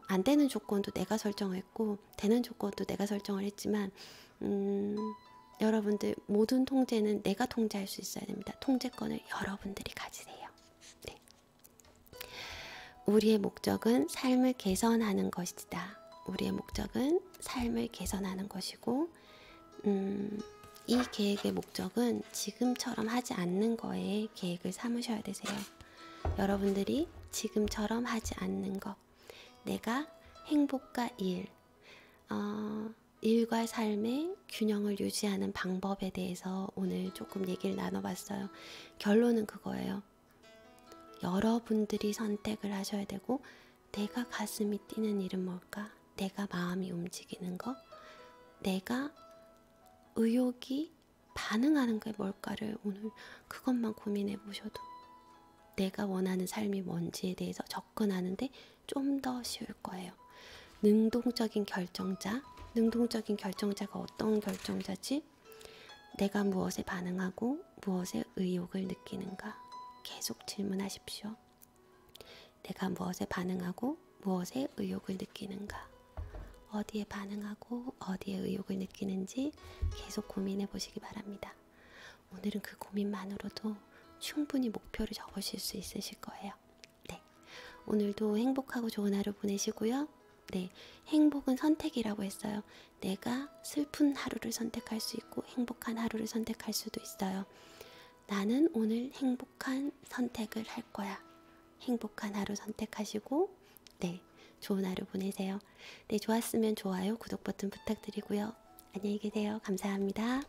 안 되는 조건도 내가 설정했고 되는 조건도 내가 설정을 했지만, 여러분들 모든 통제는 내가 통제할 수 있어야 됩니다. 통제권을 여러분들이 가지세요. 네. 우리의 목적은 삶을 개선하는 것이다. 우리의 목적은 삶을 개선하는 것이고, 이 계획의 목적은 지금처럼 하지 않는 거에 계획을 삼으셔야 되세요. 여러분들이 지금처럼 하지 않는 것, 내가 행복과 일과 삶의 균형을 유지하는 방법에 대해서 오늘 조금 얘기를 나눠봤어요. 결론은 그거예요. 여러분들이 선택을 하셔야 되고, 내가 가슴이 뛰는 일은 뭘까? 내가 마음이 움직이는 거? 내가 의욕이 반응하는 게 뭘까를 오늘 그것만 고민해 보셔도 내가 원하는 삶이 뭔지에 대해서 접근하는데 좀 더 쉬울 거예요. 능동적인 결정자가 어떤 결정자지? 내가 무엇에 반응하고 무엇에 의욕을 느끼는가? 계속 질문하십시오. 내가 무엇에 반응하고 무엇에 의욕을 느끼는가? 어디에 반응하고 어디에 의욕을 느끼는지 계속 고민해 보시기 바랍니다. 오늘은 그 고민만으로도 충분히 목표를 적으실 수 있으실 거예요. 네, 오늘도 행복하고 좋은 하루 보내시고요. 네, 행복은 선택이라고 했어요. 내가 슬픈 하루를 선택할 수 있고 행복한 하루를 선택할 수도 있어요. 나는 오늘 행복한 선택을 할 거야. 행복한 하루 선택하시고, 네, 좋은 하루 보내세요. 네, 좋았으면 좋아요, 구독 버튼 부탁드리고요. 안녕히 계세요. 감사합니다.